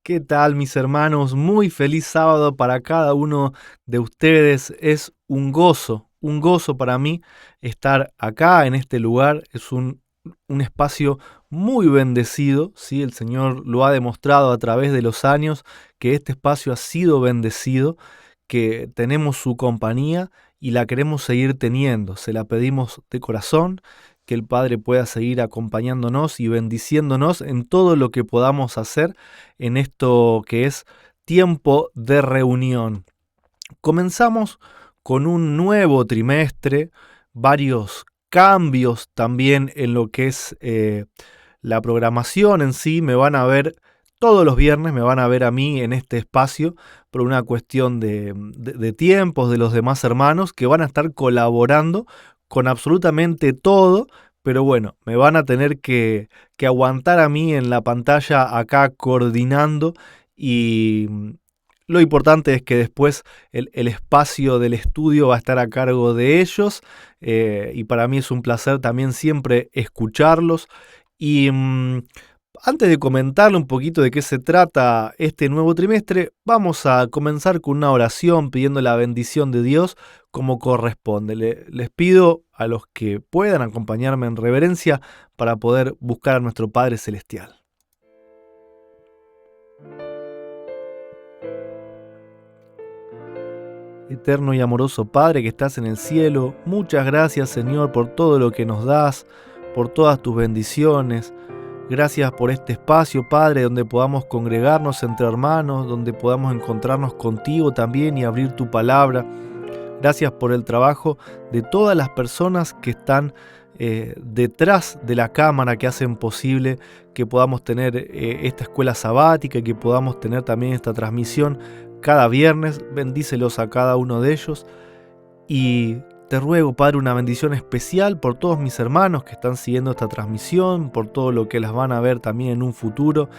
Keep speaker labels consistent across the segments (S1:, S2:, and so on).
S1: ¿Qué tal, mis hermanos? Muy feliz sábado para cada uno de ustedes. Es un gozo para mí estar acá en este lugar. Es un espacio muy bendecido, ¿sí? El Señor lo ha demostrado a través de los años que este espacio ha sido bendecido, que tenemos su compañía y la queremos seguir teniendo. Se la pedimos de corazón, que el Padre pueda seguir acompañándonos y bendiciéndonos en todo lo que podamos hacer en esto que es tiempo de reunión. Comenzamos con un nuevo trimestre, varios cambios también en lo que es la programación en sí. Me van a ver todos los viernes, me van a ver a mí en este espacio por una cuestión de tiempos de los demás hermanos que van a estar colaborando con absolutamente todo. Pero bueno, me van a tener que aguantar a mí en la pantalla acá coordinando y lo importante es que después el espacio del estudio va a estar a cargo de ellos, y para mí es un placer también siempre escucharlos. Y antes de comentarle un poquito de qué se trata este nuevo trimestre, vamos a comenzar con una oración pidiendo la bendición de Dios como corresponde. Les pido a los que puedan acompañarme en reverencia para poder buscar a nuestro Padre Celestial. Eterno y amoroso Padre que estás en el cielo, muchas gracias Señor por todo lo que nos das, por todas tus bendiciones. Gracias por este espacio, Padre, donde podamos congregarnos entre hermanos, donde podamos encontrarnos contigo también y abrir tu palabra. Gracias por el trabajo de todas las personas que están detrás de la cámara, que hacen posible que podamos tener esta escuela sabática y que podamos tener también esta transmisión cada viernes. Bendícelos a cada uno de ellos y te ruego, Padre, una bendición especial por todos mis hermanos que están siguiendo esta transmisión, por todo lo que las van a ver también en un futuro,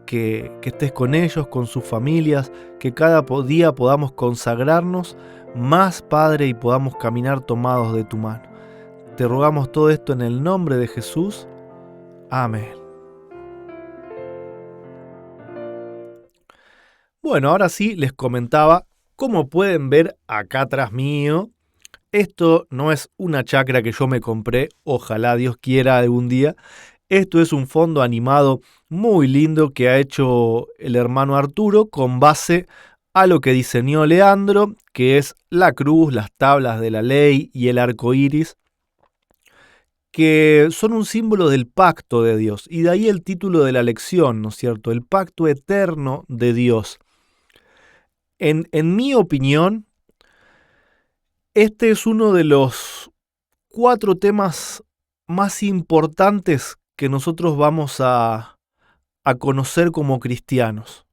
S1: que estés con ellos, con sus familias, que cada día podamos consagrarnos más, Padre, y podamos caminar tomados de tu mano. Te rogamos todo esto en el nombre de Jesús. Amén. Bueno, ahora sí les comentaba, como pueden ver acá atrás mío, esto no es una chacra que yo me compré, ojalá Dios quiera algún día. Esto es un fondo animado muy lindo que ha hecho el hermano Arturo con base a lo que diseñó Leandro, que es la cruz, las tablas de la ley y el arco iris, que son un símbolo del pacto de Dios. Y de ahí el título de la lección, ¿no es cierto? El pacto eterno de Dios. En mi opinión, este es uno de los 4 temas más importantes que nosotros vamos a conocer como cristianos.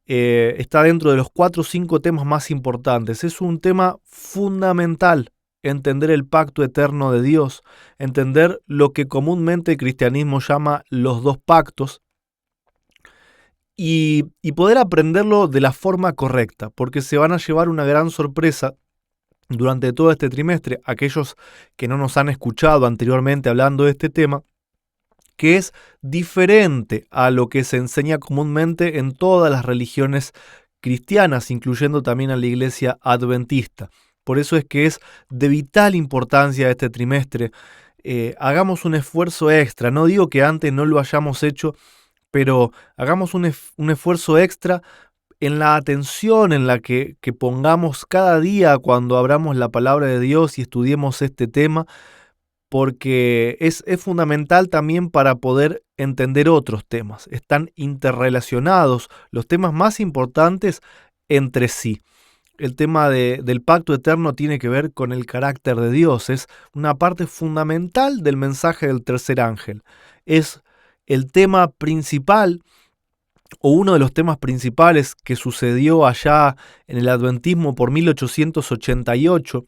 S1: Está dentro de los 4 o 5 temas más importantes. Es un tema fundamental entender el pacto eterno de Dios, entender lo que comúnmente el cristianismo llama los 2 pactos y poder aprenderlo de la forma correcta, porque se van a llevar una gran sorpresa durante todo este trimestre, aquellos que no nos han escuchado anteriormente hablando de este tema, que es diferente a lo que se enseña comúnmente en todas las religiones cristianas, incluyendo también a la iglesia adventista. Por eso es que es de vital importancia este trimestre. Hagamos un esfuerzo extra. No digo que antes no lo hayamos hecho, pero hagamos un esfuerzo extra en la atención en la que pongamos cada día cuando abramos la palabra de Dios y estudiemos este tema, porque es fundamental también para poder entender otros temas. Están interrelacionados los temas más importantes entre sí. El tema del pacto eterno tiene que ver con el carácter de Dios. Es una parte fundamental del mensaje del tercer ángel. Es el tema principal o uno de los temas principales que sucedió allá en el adventismo por 1888.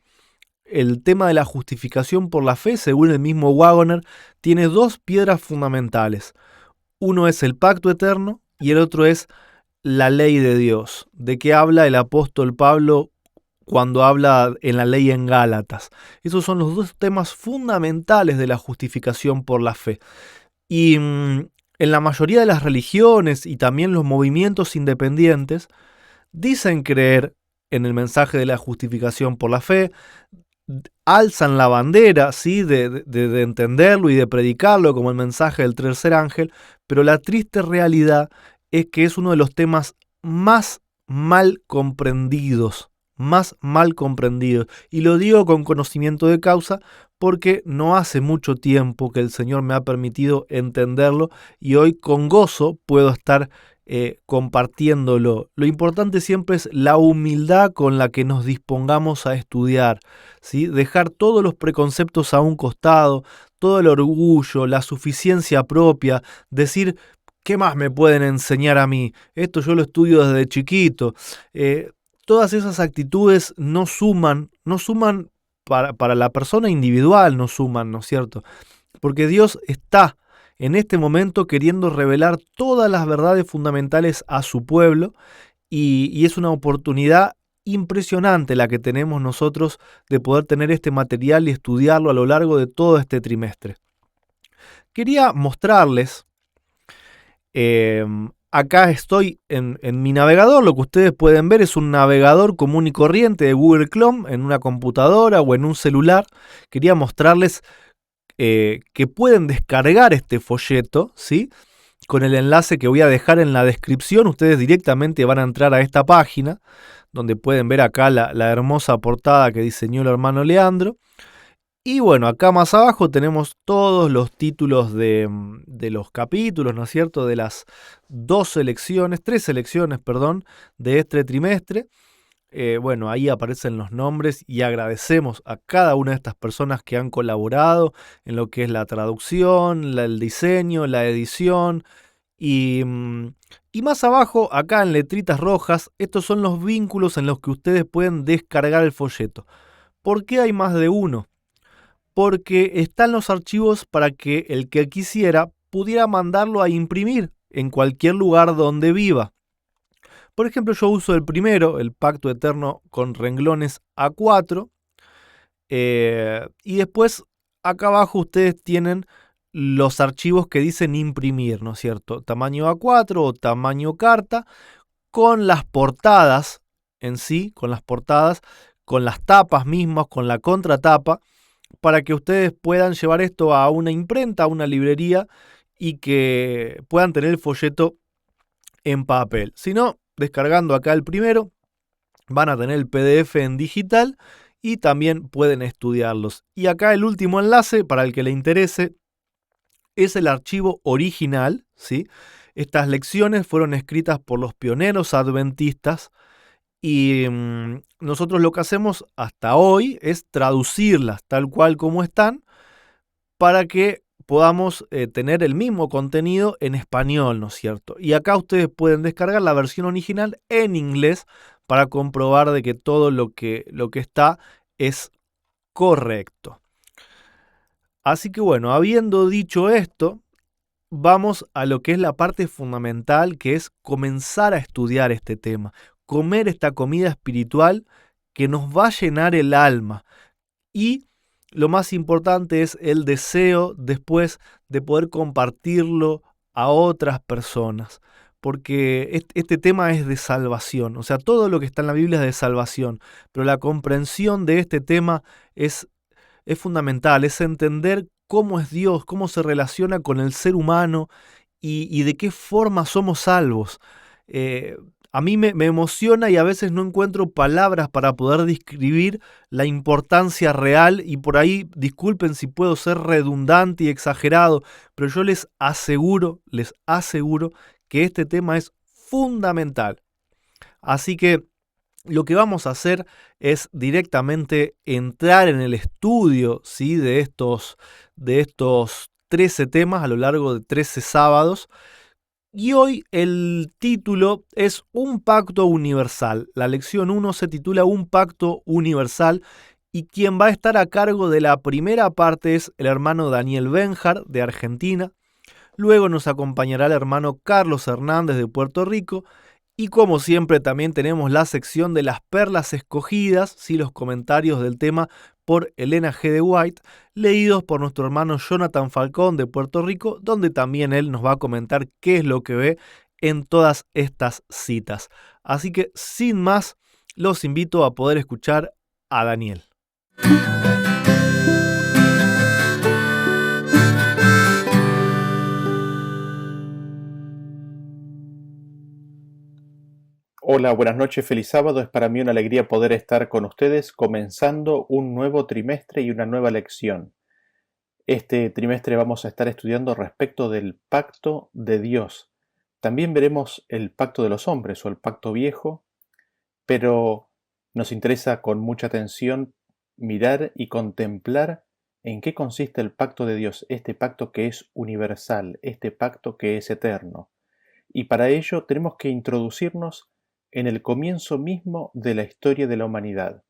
S1: El tema de la justificación por la fe, según el mismo Waggoner, tiene 2 piedras fundamentales. Uno es el pacto eterno y el otro es la ley de Dios. ¿De qué habla el apóstol Pablo cuando habla en la ley en Gálatas? Esos son los 2 temas fundamentales de la justificación por la fe. Y en la mayoría de las religiones y también los movimientos independientes, dicen creer en el mensaje de la justificación por la fe, alzan la bandera, ¿sí? de entenderlo y de predicarlo como el mensaje del tercer ángel, pero la triste realidad es que es uno de los temas más mal comprendidos, y lo digo con conocimiento de causa porque no hace mucho tiempo que el Señor me ha permitido entenderlo y hoy con gozo puedo estar compartiéndolo. Lo importante siempre es la humildad con la que nos dispongamos a estudiar, ¿sí? Dejar todos los preconceptos a un costado, todo el orgullo, la suficiencia propia, decir, ¿qué más me pueden enseñar a mí? Esto yo lo estudio desde chiquito. Todas esas actitudes no suman para la persona individual, no suman, ¿no es cierto? Porque Dios está en este momento queriendo revelar todas las verdades fundamentales a su pueblo y es una oportunidad impresionante la que tenemos nosotros de poder tener este material y estudiarlo a lo largo de todo este trimestre. Quería mostrarles, acá estoy en mi navegador, lo que ustedes pueden ver es un navegador común y corriente de Google Chrome en una computadora o en un celular. Quería mostrarles que pueden descargar este folleto, ¿sí? Con el enlace que voy a dejar en la descripción. Ustedes directamente van a entrar a esta página, donde pueden ver acá la hermosa portada que diseñó el hermano Leandro. Y bueno, acá más abajo tenemos todos los títulos de los capítulos, ¿no es cierto? De las tres selecciones, perdón, de este trimestre. Bueno, ahí aparecen los nombres y agradecemos a cada una de estas personas que han colaborado en lo que es la traducción, el diseño, la edición y más abajo, acá en letritas rojas, estos son los vínculos en los que ustedes pueden descargar el folleto. ¿Por qué hay más de uno? Porque están los archivos para que el que quisiera pudiera mandarlo a imprimir en cualquier lugar donde viva. Por ejemplo, yo uso el primero, el Pacto Eterno con renglones A4, y después acá abajo ustedes tienen los archivos que dicen imprimir, ¿no es cierto? Tamaño A4 o tamaño carta, con las portadas en sí, con las tapas mismas, con la contratapa, para que ustedes puedan llevar esto a una imprenta, a una librería y que puedan tener el folleto en papel. Si no, descargando acá el primero, van a tener el PDF en digital y también pueden estudiarlos. Y acá el último enlace, para el que le interese, es el archivo original, ¿sí? Estas lecciones fueron escritas por los pioneros adventistas y nosotros lo que hacemos hasta hoy es traducirlas tal cual como están para que podamos tener el mismo contenido en español, ¿no es cierto? Y acá ustedes pueden descargar la versión original en inglés para comprobar de que todo lo que está es correcto. Así que bueno, habiendo dicho esto, vamos a lo que es la parte fundamental, que es comenzar a estudiar este tema, comer esta comida espiritual que nos va a llenar el alma. Y lo más importante es el deseo después de poder compartirlo a otras personas, porque este tema es de salvación, o sea, todo lo que está en la Biblia es de salvación, pero la comprensión de este tema es fundamental, es entender cómo es Dios, cómo se relaciona con el ser humano y de qué forma somos salvos. A mí me emociona y a veces no encuentro palabras para poder describir la importancia real y por ahí, disculpen si puedo ser redundante y exagerado, pero yo les aseguro que este tema es fundamental. Así que lo que vamos a hacer es directamente entrar en el estudio, ¿sí? de estos 13 temas a lo largo de 13 sábados. Y hoy el título es Un Pacto Universal. La lección 1 se titula Un Pacto Universal y quien va a estar a cargo de la primera parte es el hermano Daniel Benjar de Argentina. Luego nos acompañará el hermano Carlos Hernández de Puerto Rico. Y como siempre también tenemos la sección de las perlas escogidas, ¿sí? Los comentarios del tema por Elena G. de White, leídos por nuestro hermano Jonathan Falcón de Puerto Rico, donde también él nos va a comentar qué es lo que ve en todas estas citas. Así que, sin más, los invito a poder escuchar a Daniel.
S2: Hola, buenas noches, feliz sábado. Es para mí una alegría poder estar con ustedes comenzando un nuevo trimestre y una nueva lección. Este trimestre vamos a estar estudiando respecto del pacto de Dios. También veremos el pacto de los hombres o el pacto viejo, pero nos interesa con mucha atención mirar y contemplar en qué consiste el pacto de Dios, este pacto que es universal, este pacto que es eterno. Y para ello tenemos que introducirnos en el comienzo mismo de la historia de la humanidad.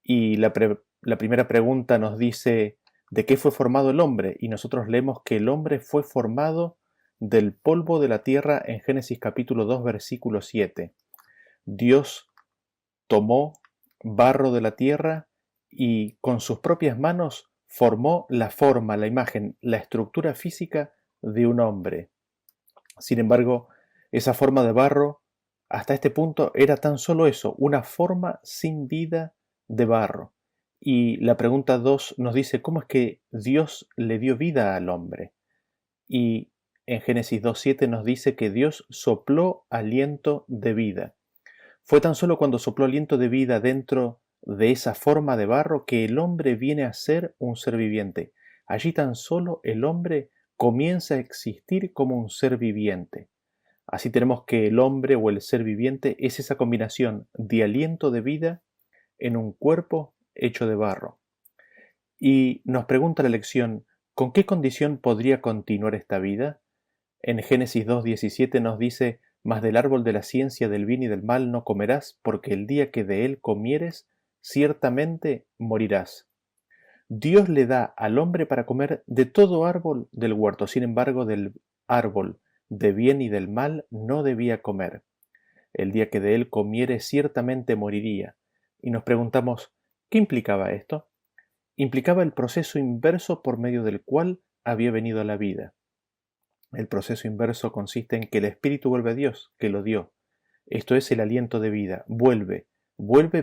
S2: Y la primera pregunta nos dice, ¿de qué fue formado el hombre? Y nosotros leemos que el hombre fue formado del polvo de la tierra en Génesis capítulo 2, versículo 7. Dios tomó barro de la tierra y con sus propias manos formó la forma, la imagen, la estructura física de un hombre. Sin embargo, esa forma de barro hasta este punto era tan solo eso, una forma sin vida de barro. Y la pregunta 2 nos dice cómo es que Dios le dio vida al hombre. Y en Génesis 2.7 nos dice que Dios sopló aliento de vida. Fue tan solo cuando sopló aliento de vida dentro de esa forma de barro que el hombre viene a ser un ser viviente. Allí tan solo el hombre comienza a existir como un ser viviente. Así tenemos que el hombre o el ser viviente es esa combinación de aliento de vida en un cuerpo hecho de barro. Y nos pregunta la lección, ¿con qué condición podría continuar esta vida? En Génesis 2.17 nos dice, mas del árbol de la ciencia del bien y del mal no comerás, porque el día que de él comieres, ciertamente morirás. Dios le da al hombre para comer de todo árbol del huerto, sin embargo del árbol de bien y del mal no debía comer. El día que de él comiere ciertamente moriría. Y nos preguntamos, ¿qué implicaba esto? Implicaba el proceso inverso por medio del cual había venido la vida. El proceso inverso consiste en que el espíritu vuelve a Dios, que lo dio. Esto es el aliento de vida. Vuelve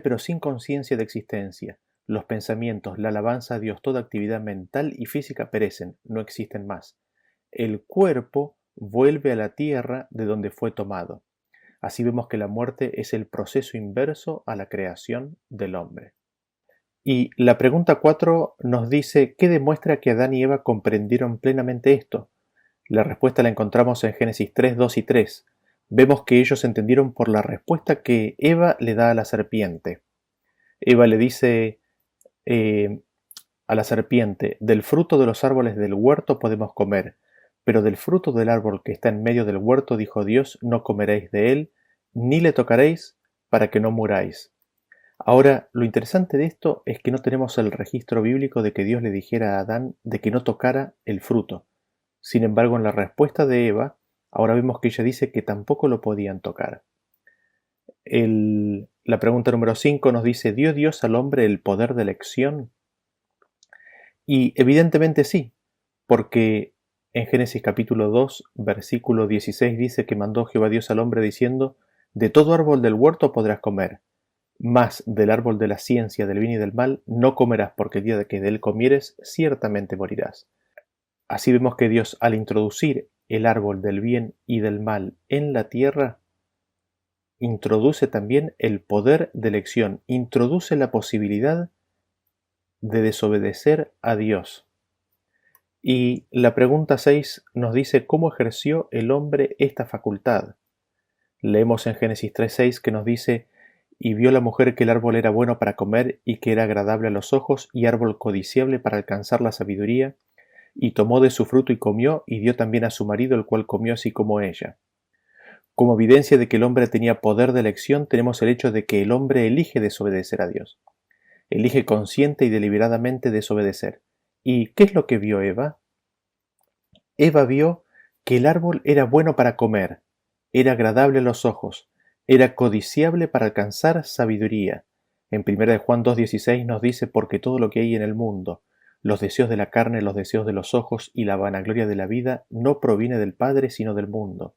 S2: pero sin conciencia de existencia. Los pensamientos, la alabanza a Dios, toda actividad mental y física perecen, no existen más. El cuerpo vuelve a la tierra de donde fue tomado. Así vemos que la muerte es el proceso inverso a la creación del hombre. Y la pregunta 4 nos dice, ¿qué demuestra que Adán y Eva comprendieron plenamente esto? La respuesta la encontramos en Génesis 3, 2 y 3. Vemos que ellos entendieron por la respuesta que Eva le da a la serpiente. Eva le dice a la serpiente, del fruto de los árboles del huerto podemos comer, pero del fruto del árbol que está en medio del huerto, dijo Dios, no comeréis de él, ni le tocaréis, para que no muráis. Ahora, lo interesante de esto es que no tenemos el registro bíblico de que Dios le dijera a Adán de que no tocara el fruto. Sin embargo, en la respuesta de Eva, ahora vemos que ella dice que tampoco lo podían tocar. La pregunta número 5 nos dice, ¿dio Dios al hombre el poder de elección? Y evidentemente sí, porque en Génesis capítulo 2, versículo 16 dice que mandó Jehová Dios al hombre diciendo, de todo árbol del huerto podrás comer, mas del árbol de la ciencia del bien y del mal no comerás, porque el día de que de él comieres, ciertamente morirás. Así vemos que Dios, al introducir el árbol del bien y del mal en la tierra, introduce también el poder de elección, introduce la posibilidad de desobedecer a Dios. Y la pregunta 6 nos dice cómo ejerció el hombre esta facultad. Leemos en Génesis 3:6 que nos dice, y vio la mujer que el árbol era bueno para comer y que era agradable a los ojos y árbol codiciable para alcanzar la sabiduría, y tomó de su fruto y comió, y dio también a su marido, el cual comió así como ella. Como evidencia de que el hombre tenía poder de elección, tenemos el hecho de que el hombre elige desobedecer a Dios. Elige consciente y deliberadamente desobedecer. ¿Y qué es lo que vio Eva? Eva vio que el árbol era bueno para comer, era agradable a los ojos, era codiciable para alcanzar sabiduría. En 1 de Juan 2:16 nos dice, porque todo lo que hay en el mundo, los deseos de la carne, los deseos de los ojos y la vanagloria de la vida, no proviene del Padre, sino del mundo.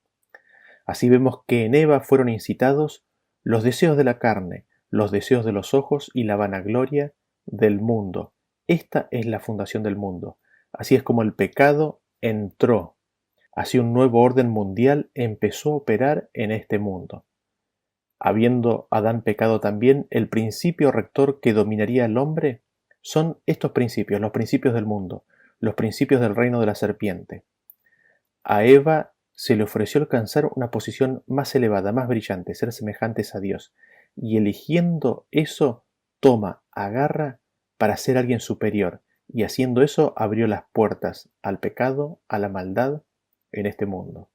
S2: Así vemos que en Eva fueron incitados los deseos de la carne, los deseos de los ojos y la vanagloria del mundo. Esta es la fundación del mundo. Así es como el pecado entró. Así un nuevo orden mundial empezó a operar en este mundo. Habiendo Adán pecado también, el principio rector que dominaría al hombre son estos principios, los principios del mundo, los principios del reino de la serpiente. A Eva se le ofreció alcanzar una posición más elevada, más brillante, ser semejantes a Dios, y eligiendo eso, agarra para ser alguien superior, y haciendo eso abrió las puertas al pecado, a la maldad en este mundo.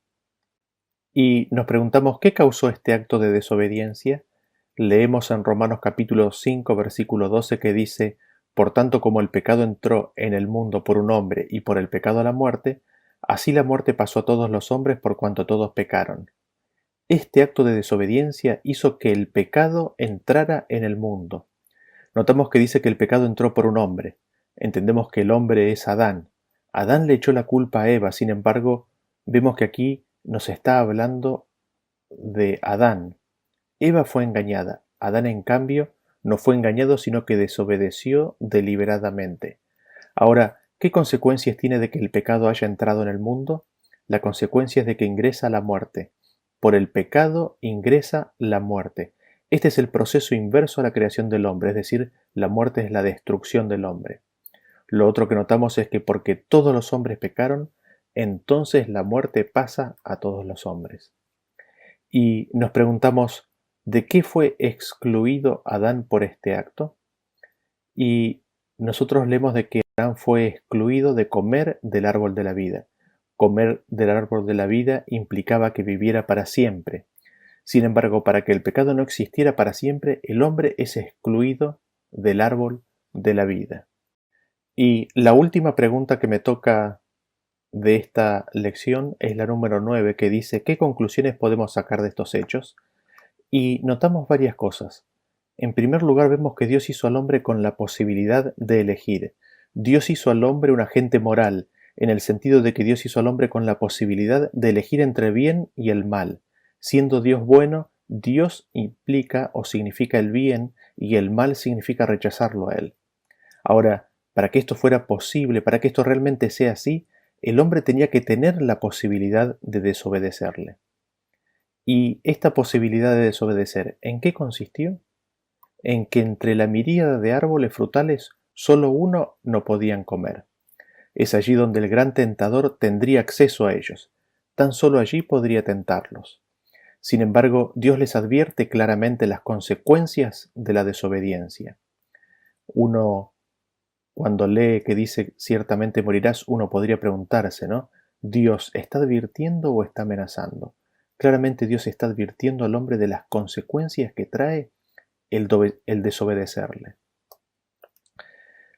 S2: Y nos preguntamos, ¿qué causó este acto de desobediencia? Leemos en Romanos capítulo 5, versículo 12 que dice, por tanto como el pecado entró en el mundo por un hombre y por el pecado la muerte, así la muerte pasó a todos los hombres por cuanto todos pecaron. Este acto de desobediencia hizo que el pecado entrara en el mundo. Notamos que dice que el pecado entró por un hombre. Entendemos que el hombre es Adán. Adán le echó la culpa a Eva, sin embargo, vemos que aquí nos está hablando de Adán. Eva fue engañada. Adán, en cambio, no fue engañado, sino que desobedeció deliberadamente. Ahora, ¿qué consecuencias tiene de que el pecado haya entrado en el mundo? La consecuencia es de que ingresa la muerte. Por el pecado ingresa la muerte. Este es el proceso inverso a la creación del hombre, es decir, la muerte es la destrucción del hombre. Lo otro que notamos es que porque todos los hombres pecaron, entonces la muerte pasa a todos los hombres. Y nos preguntamos, ¿de qué fue excluido Adán por este acto? Y nosotros leemos de que Adán fue excluido de comer del árbol de la vida. Comer del árbol de la vida implicaba que viviera para siempre. Sin embargo, para que el pecado no existiera para siempre, el hombre es excluido del árbol de la vida. Y la última pregunta que me toca de esta lección es la número 9, que dice, ¿qué conclusiones podemos sacar de estos hechos? Y notamos varias cosas. En primer lugar, vemos que Dios hizo al hombre con la posibilidad de elegir. Dios hizo al hombre un agente moral, en el sentido de que Dios hizo al hombre con la posibilidad de elegir entre el bien y el mal. Siendo Dios bueno, Dios implica o significa el bien y el mal significa rechazarlo a él. Ahora, para que esto fuera posible, para que esto realmente sea así, el hombre tenía que tener la posibilidad de desobedecerle. ¿Y esta posibilidad de desobedecer en qué consistió? En que entre la miríada de árboles frutales solo uno no podían comer. Es allí donde el gran tentador tendría acceso a ellos. Tan solo allí podría tentarlos. Sin embargo, Dios les advierte claramente las consecuencias de la desobediencia. Uno, cuando lee que dice ciertamente morirás, uno podría preguntarse, ¿no? ¿Dios está advirtiendo o está amenazando? Claramente Dios está advirtiendo al hombre de las consecuencias que trae el desobedecerle.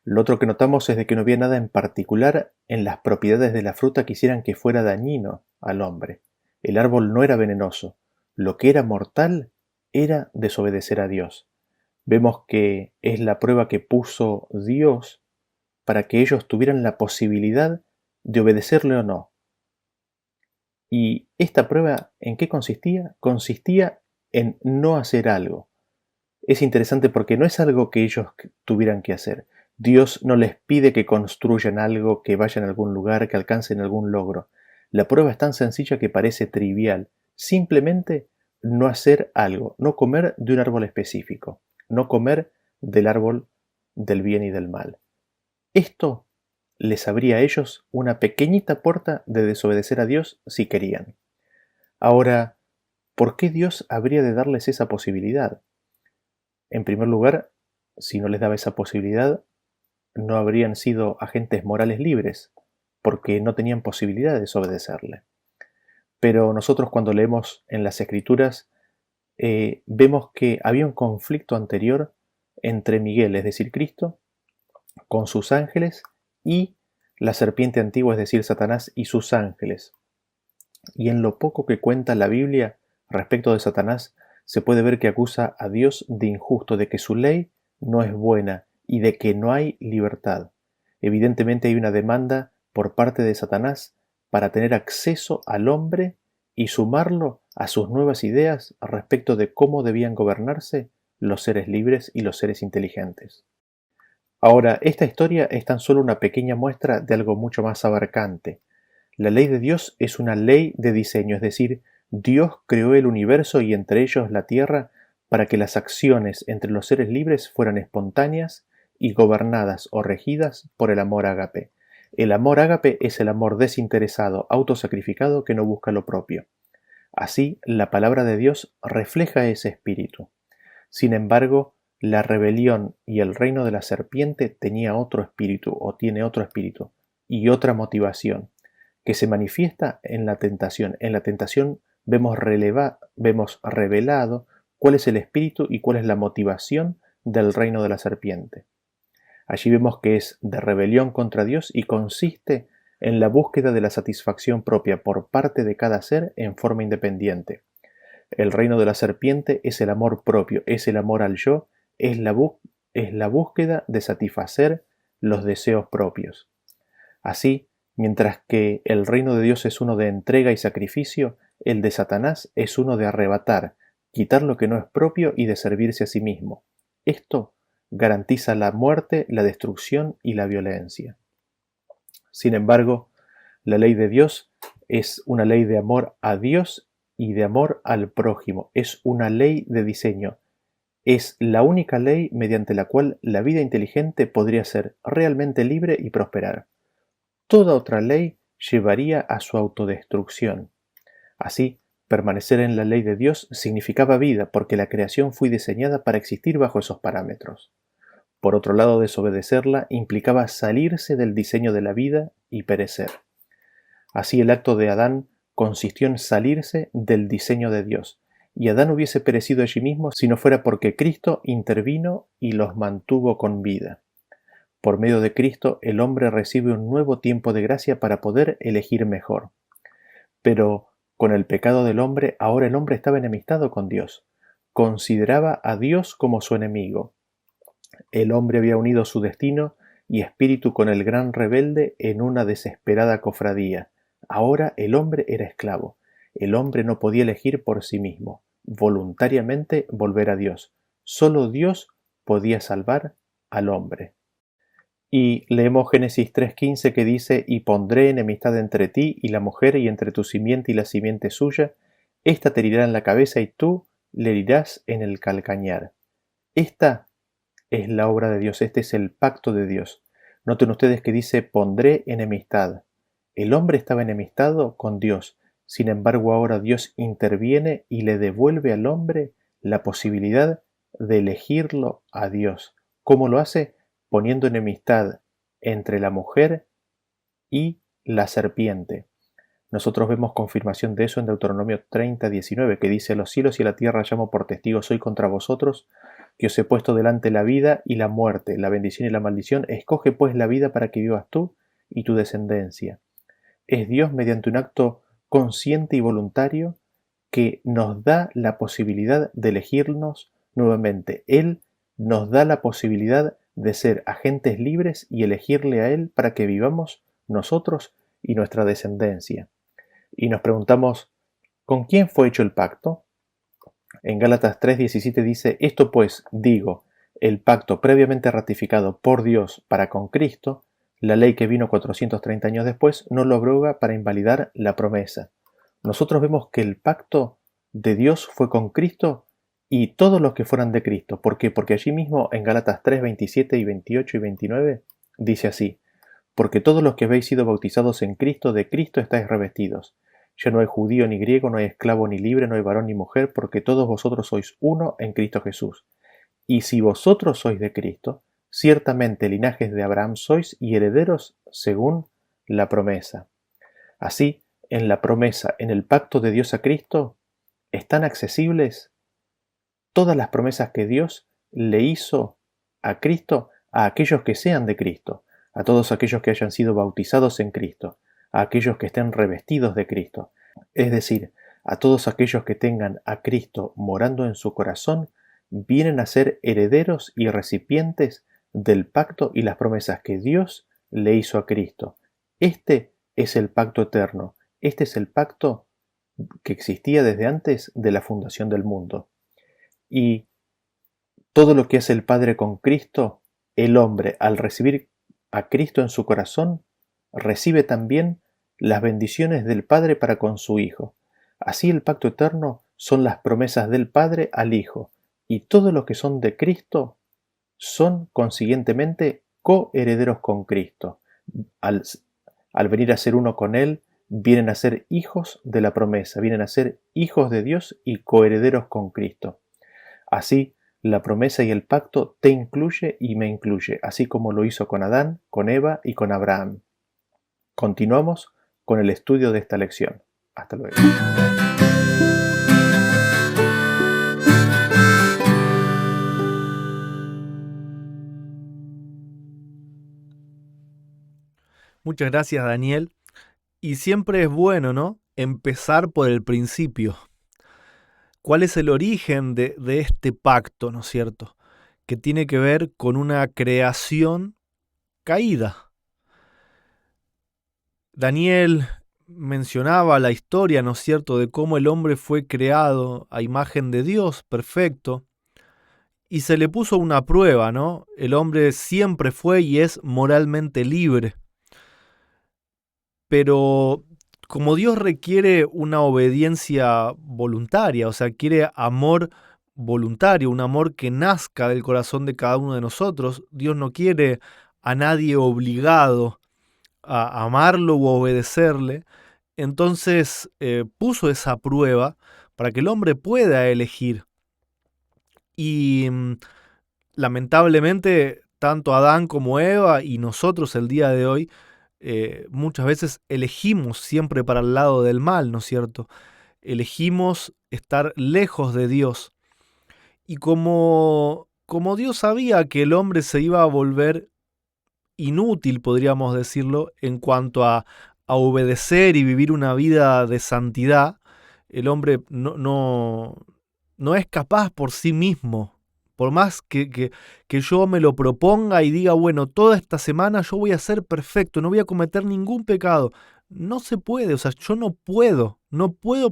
S2: Lo otro que notamos es de que no había nada en particular en las propiedades de la fruta que hicieran que fuera dañino al hombre. El árbol no era venenoso. Lo que era mortal era desobedecer a Dios. Vemos que es la prueba que puso Dios para que ellos tuvieran la posibilidad de obedecerle o no. ¿Y esta prueba en qué consistía? Consistía en no hacer algo. Es interesante porque no es algo que ellos tuvieran que hacer. Dios no les pide que construyan algo, que vayan a algún lugar, que alcancen algún logro. La prueba es tan sencilla que parece trivial. Simplemente no hacer algo, no comer de un árbol específico, no comer del árbol del bien y del mal. Esto les abría a ellos una pequeñita puerta de desobedecer a Dios si querían. Ahora, ¿por qué Dios habría de darles esa posibilidad? En primer lugar, si no les daba esa posibilidad, no habrían sido agentes morales libres, porque no tenían posibilidad de desobedecerle. Pero nosotros cuando leemos en las Escrituras, vemos que había un conflicto anterior entre Miguel, es decir, Cristo, con sus ángeles, y la serpiente antigua, es decir, Satanás y sus ángeles. Y en lo poco que cuenta la Biblia respecto de Satanás, se puede ver que acusa a Dios de injusto, de que su ley no es buena y de que no hay libertad. Evidentemente hay una demanda por parte de Satanás para tener acceso al hombre y sumarlo a sus nuevas ideas respecto de cómo debían gobernarse los seres libres y los seres inteligentes. Ahora, esta historia es tan solo una pequeña muestra de algo mucho más abarcante. La ley de Dios es una ley de diseño, es decir, Dios creó el universo y entre ellos la tierra para que las acciones entre los seres libres fueran espontáneas y gobernadas o regidas por el amor ágape. El amor ágape es el amor desinteresado, autosacrificado que no busca lo propio. Así, la palabra de Dios refleja ese espíritu. Sin embargo, la rebelión y el reino de la serpiente tenía otro espíritu o tiene otro espíritu y otra motivación que se manifiesta en la tentación. En la tentación vemos revelado cuál es el espíritu y cuál es la motivación del reino de la serpiente. Allí vemos que es de rebelión contra Dios y consiste en la búsqueda de la satisfacción propia por parte de cada ser en forma independiente. El reino de la serpiente es el amor propio, es el amor al yo, es la búsqueda de satisfacer los deseos propios. Así, mientras que el reino de Dios es uno de entrega y sacrificio, el de Satanás es uno de arrebatar, quitar lo que no es propio y de servirse a sí mismo. Esto garantiza la muerte, la destrucción y la violencia. Sin embargo, la ley de Dios es una ley de amor a Dios y de amor al prójimo. Es una ley de diseño. Es la única ley mediante la cual la vida inteligente podría ser realmente libre y prosperar. Toda otra ley llevaría a su autodestrucción. Así, permanecer en la ley de Dios significaba vida, porque la creación fue diseñada para existir bajo esos parámetros. Por otro lado, desobedecerla implicaba salirse del diseño de la vida y perecer. Así el acto de Adán consistió en salirse del diseño de Dios, y Adán hubiese perecido allí mismo si no fuera porque Cristo intervino y los mantuvo con vida. Por medio de Cristo, el hombre recibe un nuevo tiempo de gracia para poder elegir mejor. Pero con el pecado del hombre, ahora el hombre estaba enemistado con Dios. Consideraba a Dios como su enemigo. El hombre había unido su destino y espíritu con el gran rebelde en una desesperada cofradía. Ahora el hombre era esclavo. El hombre no podía elegir por sí mismo, voluntariamente volver a Dios. Solo Dios podía salvar al hombre. Y leemos Génesis 3:15 que dice: y pondré enemistad entre ti y la mujer, y entre tu simiente y la simiente suya. Ésta te herirá en la cabeza y tú le herirás en el calcañar. Esta es la obra de Dios, este es el pacto de Dios. Noten ustedes que dice: pondré enemistad. El hombre estaba enemistado con Dios. Sin embargo, ahora Dios interviene y le devuelve al hombre la posibilidad de elegirlo a Dios. ¿Cómo lo hace? Poniendo enemistad entre la mujer y la serpiente. Nosotros vemos confirmación de eso en Deuteronomio 30:19, que dice: los cielos y la tierra llamo por testigos hoy contra vosotros, que os he puesto delante la vida y la muerte, la bendición y la maldición. Escoge pues la vida para que vivas tú y tu descendencia. Es Dios, mediante un acto consciente y voluntario, que nos da la posibilidad de elegirnos nuevamente. Él nos da la posibilidad de ser agentes libres y elegirle a Él para que vivamos nosotros y nuestra descendencia. Y nos preguntamos, ¿con quién fue hecho el pacto? En Gálatas 3:17 dice: esto pues digo, el pacto previamente ratificado por Dios para con Cristo, la ley que vino 430 años después, no lo abroga para invalidar la promesa. Nosotros vemos que el pacto de Dios fue con Cristo y todos los que fueran de Cristo. ¿Por qué? Porque allí mismo en Gálatas 3:27 y 28 y 29 dice así: porque todos los que habéis sido bautizados en Cristo, de Cristo estáis revestidos. Ya no hay judío ni griego, no hay esclavo ni libre, no hay varón ni mujer, porque todos vosotros sois uno en Cristo Jesús. Y si vosotros sois de Cristo, ciertamente linajes de Abraham sois y herederos según la promesa. Así, en la promesa, en el pacto de Dios a Cristo, están accesibles todas las promesas que Dios le hizo a Cristo a aquellos que sean de Cristo, a todos aquellos que hayan sido bautizados en Cristo, a aquellos que estén revestidos de Cristo. Es decir, A todos aquellos que tengan a Cristo morando en su corazón, vienen a ser herederos y recipientes del pacto y las promesas que Dios le hizo a Cristo. Este es el pacto eterno. Este es el pacto que existía desde antes de la fundación del mundo. Y todo lo que hace el Padre con Cristo, el hombre, al recibir a Cristo en su corazón, recibe también las bendiciones del Padre para con su Hijo. Así el pacto eterno son las promesas del Padre al Hijo, y todos los que son de Cristo son consiguientemente coherederos con Cristo. Al, al venir a ser uno con Él, vienen a ser hijos de la promesa, vienen a ser hijos de Dios y coherederos con Cristo. Así, la promesa y el pacto te incluye y me incluye, así como lo hizo con Adán, con Eva y con Abraham. Continuamos con el estudio de esta lección. Hasta luego.
S1: Muchas gracias, Daniel. Y siempre es bueno, ¿no?, empezar por el principio. ¿Cuál es el origen de este pacto, ¿no es cierto?, que tiene que ver con una creación caída. Daniel mencionaba la historia, ¿no es cierto?, de cómo el hombre fue creado a imagen de Dios, perfecto, y se le puso una prueba, ¿no? El hombre siempre fue y es moralmente libre. Pero como Dios requiere una obediencia voluntaria, o sea, quiere amor voluntario, un amor que nazca del corazón de cada uno de nosotros, Dios no quiere a nadie obligado a amarlo u obedecerle, entonces puso esa prueba para que el hombre pueda elegir. Y lamentablemente, tanto Adán como Eva y nosotros el día de hoy, muchas veces elegimos siempre para el lado del mal, ¿no es cierto? Elegimos estar lejos de Dios. Y como Dios sabía que el hombre se iba a volver inútil, podríamos decirlo, en cuanto a obedecer y vivir una vida de santidad, el hombre no es capaz por sí mismo. Por más que yo me lo proponga y diga, bueno, toda esta semana yo voy a ser perfecto, no voy a cometer ningún pecado. No se puede, o sea, yo no puedo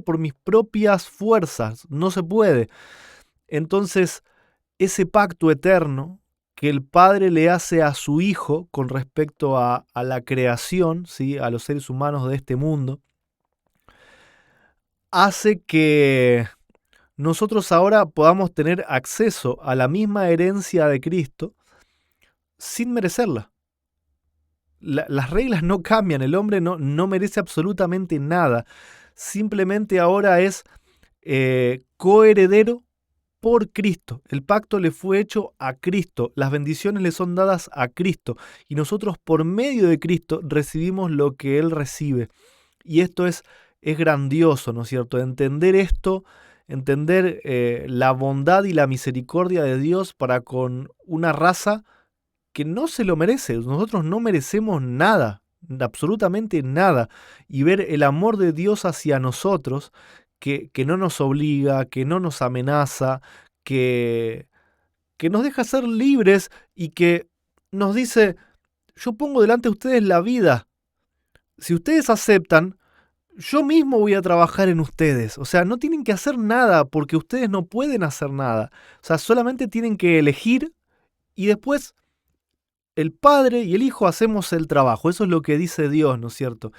S1: por mis propias fuerzas, no se puede. Entonces, ese pacto eterno que el Padre le hace a su Hijo con respecto a la creación, ¿sí?, a los seres humanos de este mundo, hace que nosotros ahora podamos tener acceso a la misma herencia de Cristo sin merecerla. Las reglas no cambian, el hombre no merece absolutamente nada. Simplemente ahora es coheredero por Cristo. El pacto le fue hecho a Cristo, las bendiciones le son dadas a Cristo y nosotros por medio de Cristo recibimos lo que Él recibe. Y esto es grandioso, ¿no es cierto? Entender esto, entender la bondad y la misericordia de Dios para con una raza que no se lo merece. Nosotros no merecemos nada, absolutamente nada. Y ver el amor de Dios hacia nosotros, que no nos obliga, que no nos amenaza, que, que nos deja ser libres y que nos dice, yo pongo delante de ustedes la vida. Si ustedes aceptan, yo mismo voy a trabajar en ustedes. O sea, no tienen que hacer nada porque ustedes no pueden hacer nada. O sea, solamente tienen que elegir y después el Padre y el Hijo hacemos el trabajo. Eso es lo que dice Dios, ¿no es cierto?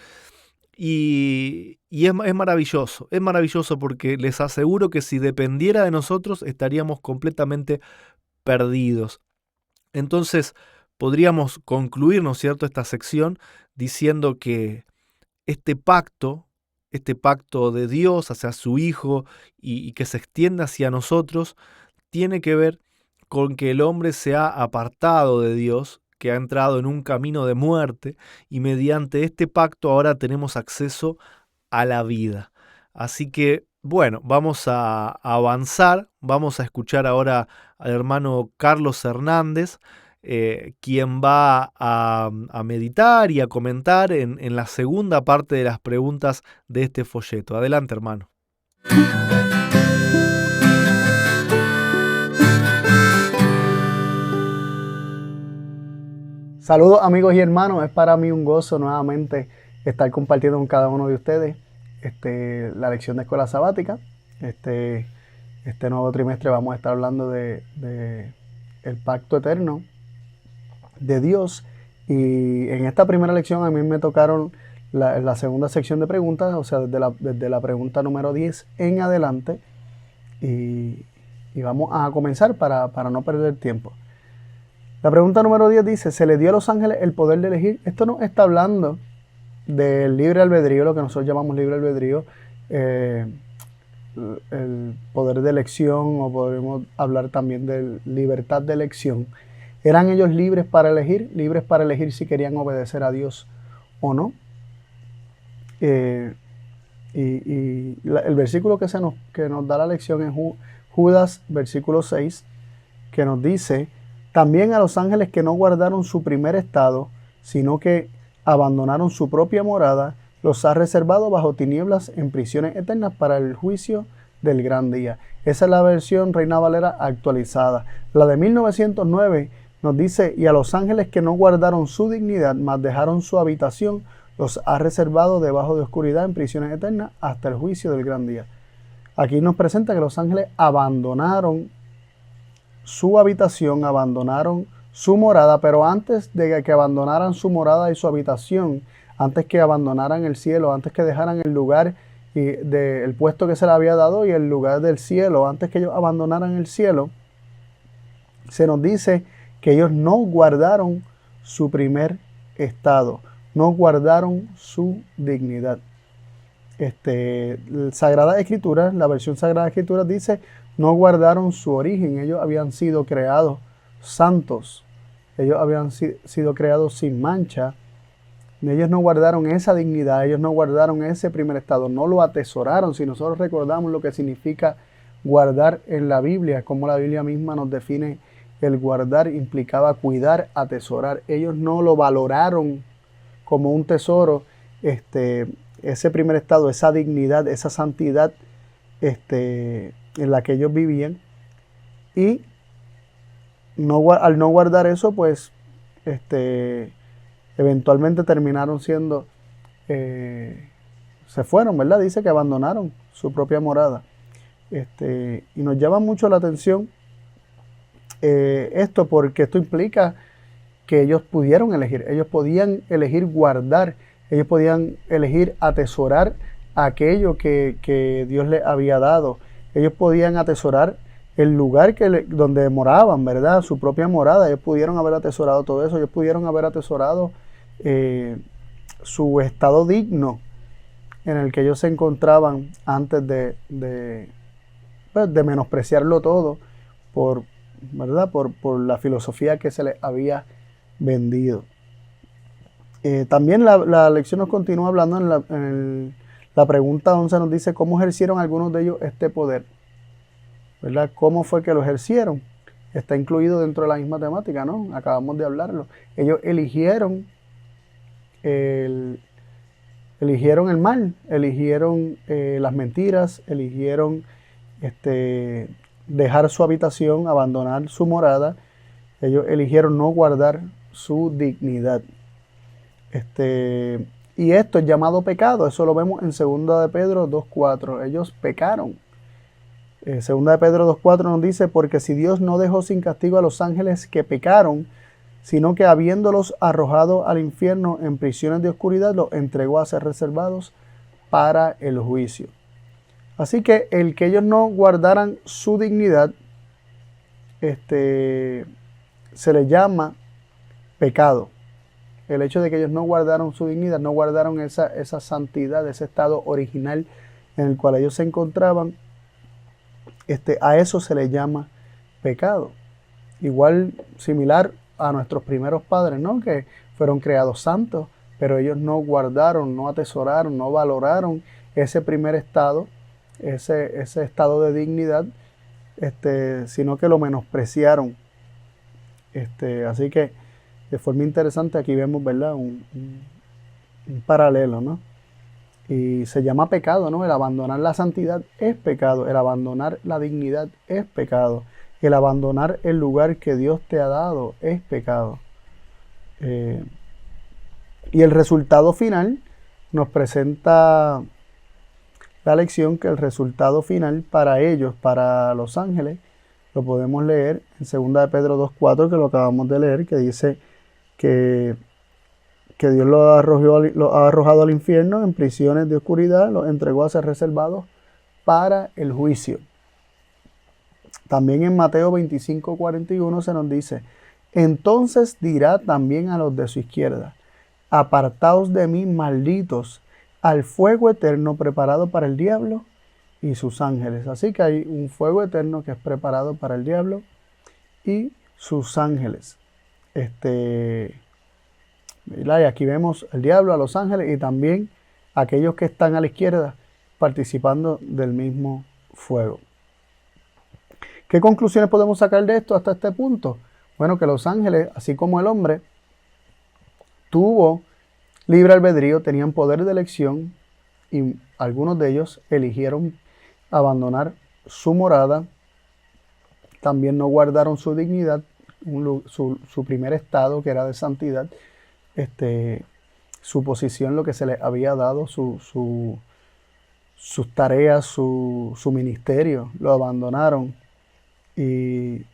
S1: Y es maravilloso porque les aseguro que si dependiera de nosotros estaríamos completamente perdidos. Entonces, podríamos concluir, ¿no es cierto?, esta sección diciendo que este pacto de Dios hacia su Hijo y que se extiende hacia nosotros, tiene que ver con que el hombre se ha apartado de Dios, que ha entrado en un camino de muerte, y mediante este pacto ahora tenemos acceso a la vida. Así que, bueno, vamos a avanzar, vamos a escuchar ahora al hermano Carlos Hernández, quien va a meditar y a comentar en la segunda parte de las preguntas de este folleto. Adelante, hermano.
S3: Saludos amigos y hermanos, es para mí un gozo nuevamente estar compartiendo con cada uno de ustedes la lección de escuela sabática. Este nuevo trimestre vamos a estar hablando de el pacto eterno de Dios, y en esta primera lección a mí me tocaron la segunda sección de preguntas, o sea, desde la pregunta número 10 en adelante, y vamos a comenzar para no perder tiempo. La pregunta número 10 dice: ¿se le dio a los ángeles el poder de elegir? Esto no está hablando del libre albedrío, lo que nosotros llamamos libre albedrío, el poder de elección, o podemos hablar también de libertad de elección. ¿Eran ellos libres para elegir si querían obedecer a Dios o no? El versículo que nos da la lección es Judas, versículo 6, que nos dice: también a los ángeles que no guardaron su primer estado, sino que abandonaron su propia morada, los ha reservado bajo tinieblas en prisiones eternas para el juicio del gran día. Esa es la versión Reina Valera actualizada. La de 1909 nos dice: y a los ángeles que no guardaron su dignidad, mas dejaron su habitación, los ha reservado debajo de oscuridad en prisiones eternas hasta el juicio del gran día. Aquí nos presenta que los ángeles abandonaron su habitación, abandonaron su morada, pero antes de que abandonaran su morada y su habitación, antes que abandonaran el cielo, antes que dejaran el lugar el puesto que se les había dado y el lugar del cielo, antes que ellos abandonaran el cielo, se nos dice que ellos no guardaron su primer estado, no guardaron su dignidad. Sagrada Escritura, la versión Sagrada Escritura dice: no guardaron su origen. Ellos habían sido creados santos, ellos habían sido creados sin mancha. Ellos no guardaron esa dignidad, ellos no guardaron ese primer estado, no lo atesoraron. Si nosotros recordamos lo que significa guardar en la Biblia, como la Biblia misma nos define el guardar, implicaba cuidar, atesorar. Ellos no lo valoraron como un tesoro, ese primer estado, esa dignidad, esa santidad en la que ellos vivían, y al no guardar eso, pues eventualmente terminaron siendo, se fueron, ¿verdad? Dice que abandonaron su propia morada. Y nos llama mucho la atención esto, porque esto implica que ellos pudieron elegir, ellos podían elegir guardar, ellos podían elegir atesorar aquello que Dios les había dado. Ellos podían atesorar el lugar donde moraban, ¿verdad? Su propia morada. Ellos pudieron haber atesorado todo eso. Ellos pudieron haber atesorado su estado digno en el que ellos se encontraban antes de menospreciarlo todo ¿verdad? Por la filosofía que se les había vendido. También la lección nos continúa hablando en la pregunta 11, nos dice: ¿cómo ejercieron algunos de ellos este poder? ¿Verdad? ¿Cómo fue que lo ejercieron? Está incluido dentro de la misma temática, ¿no? Acabamos de hablarlo. Ellos eligieron el mal, eligieron las mentiras, eligieron dejar su habitación, abandonar su morada. Ellos eligieron no guardar su dignidad. Y esto es llamado pecado. Eso lo vemos en 2 de Pedro 2.4. Ellos pecaron. 2 de Pedro 2.4 nos dice: porque si Dios no dejó sin castigo a los ángeles que pecaron, sino que habiéndolos arrojado al infierno en prisiones de oscuridad, los entregó a ser reservados para el juicio. Así que el que ellos no guardaran su dignidad, se le llama pecado. El hecho de que ellos no guardaron su dignidad, no guardaron esa santidad, ese estado original en el cual ellos se encontraban, a eso se le llama pecado. Igual, similar a nuestros primeros padres, ¿no? Que fueron creados santos, pero ellos no guardaron, no atesoraron, no valoraron ese primer estado, ese estado de dignidad, sino que lo menospreciaron. Así que de forma interesante aquí vemos, ¿verdad? Un paralelo, ¿no? Y se llama pecado, ¿no? El abandonar la santidad es pecado, el abandonar la dignidad es pecado, el abandonar el lugar que Dios te ha dado es pecado. Y el resultado final nos presenta la lección que el resultado final para ellos, para los ángeles, lo podemos leer en 2 de Pedro 2:4, que lo acabamos de leer, que dice que Dios lo ha arrojado al infierno en prisiones de oscuridad, los entregó a ser reservados para el juicio. También en Mateo 25:41 se nos dice: entonces dirá también a los de su izquierda: apartaos de mí, malditos, al fuego eterno preparado para el diablo y sus ángeles. Así que hay un fuego eterno que es preparado para el diablo y sus ángeles. Y aquí vemos el diablo, a los ángeles y también aquellos que están a la izquierda participando del mismo fuego. ¿Qué conclusiones podemos sacar de esto hasta este punto? Bueno, que los ángeles, así como el hombre, tuvo libre albedrío, tenían poder de elección y algunos de ellos eligieron abandonar su morada, también no guardaron su dignidad, su primer estado que era de santidad, su posición, lo que se les había dado, sus tareas, su ministerio, lo abandonaron y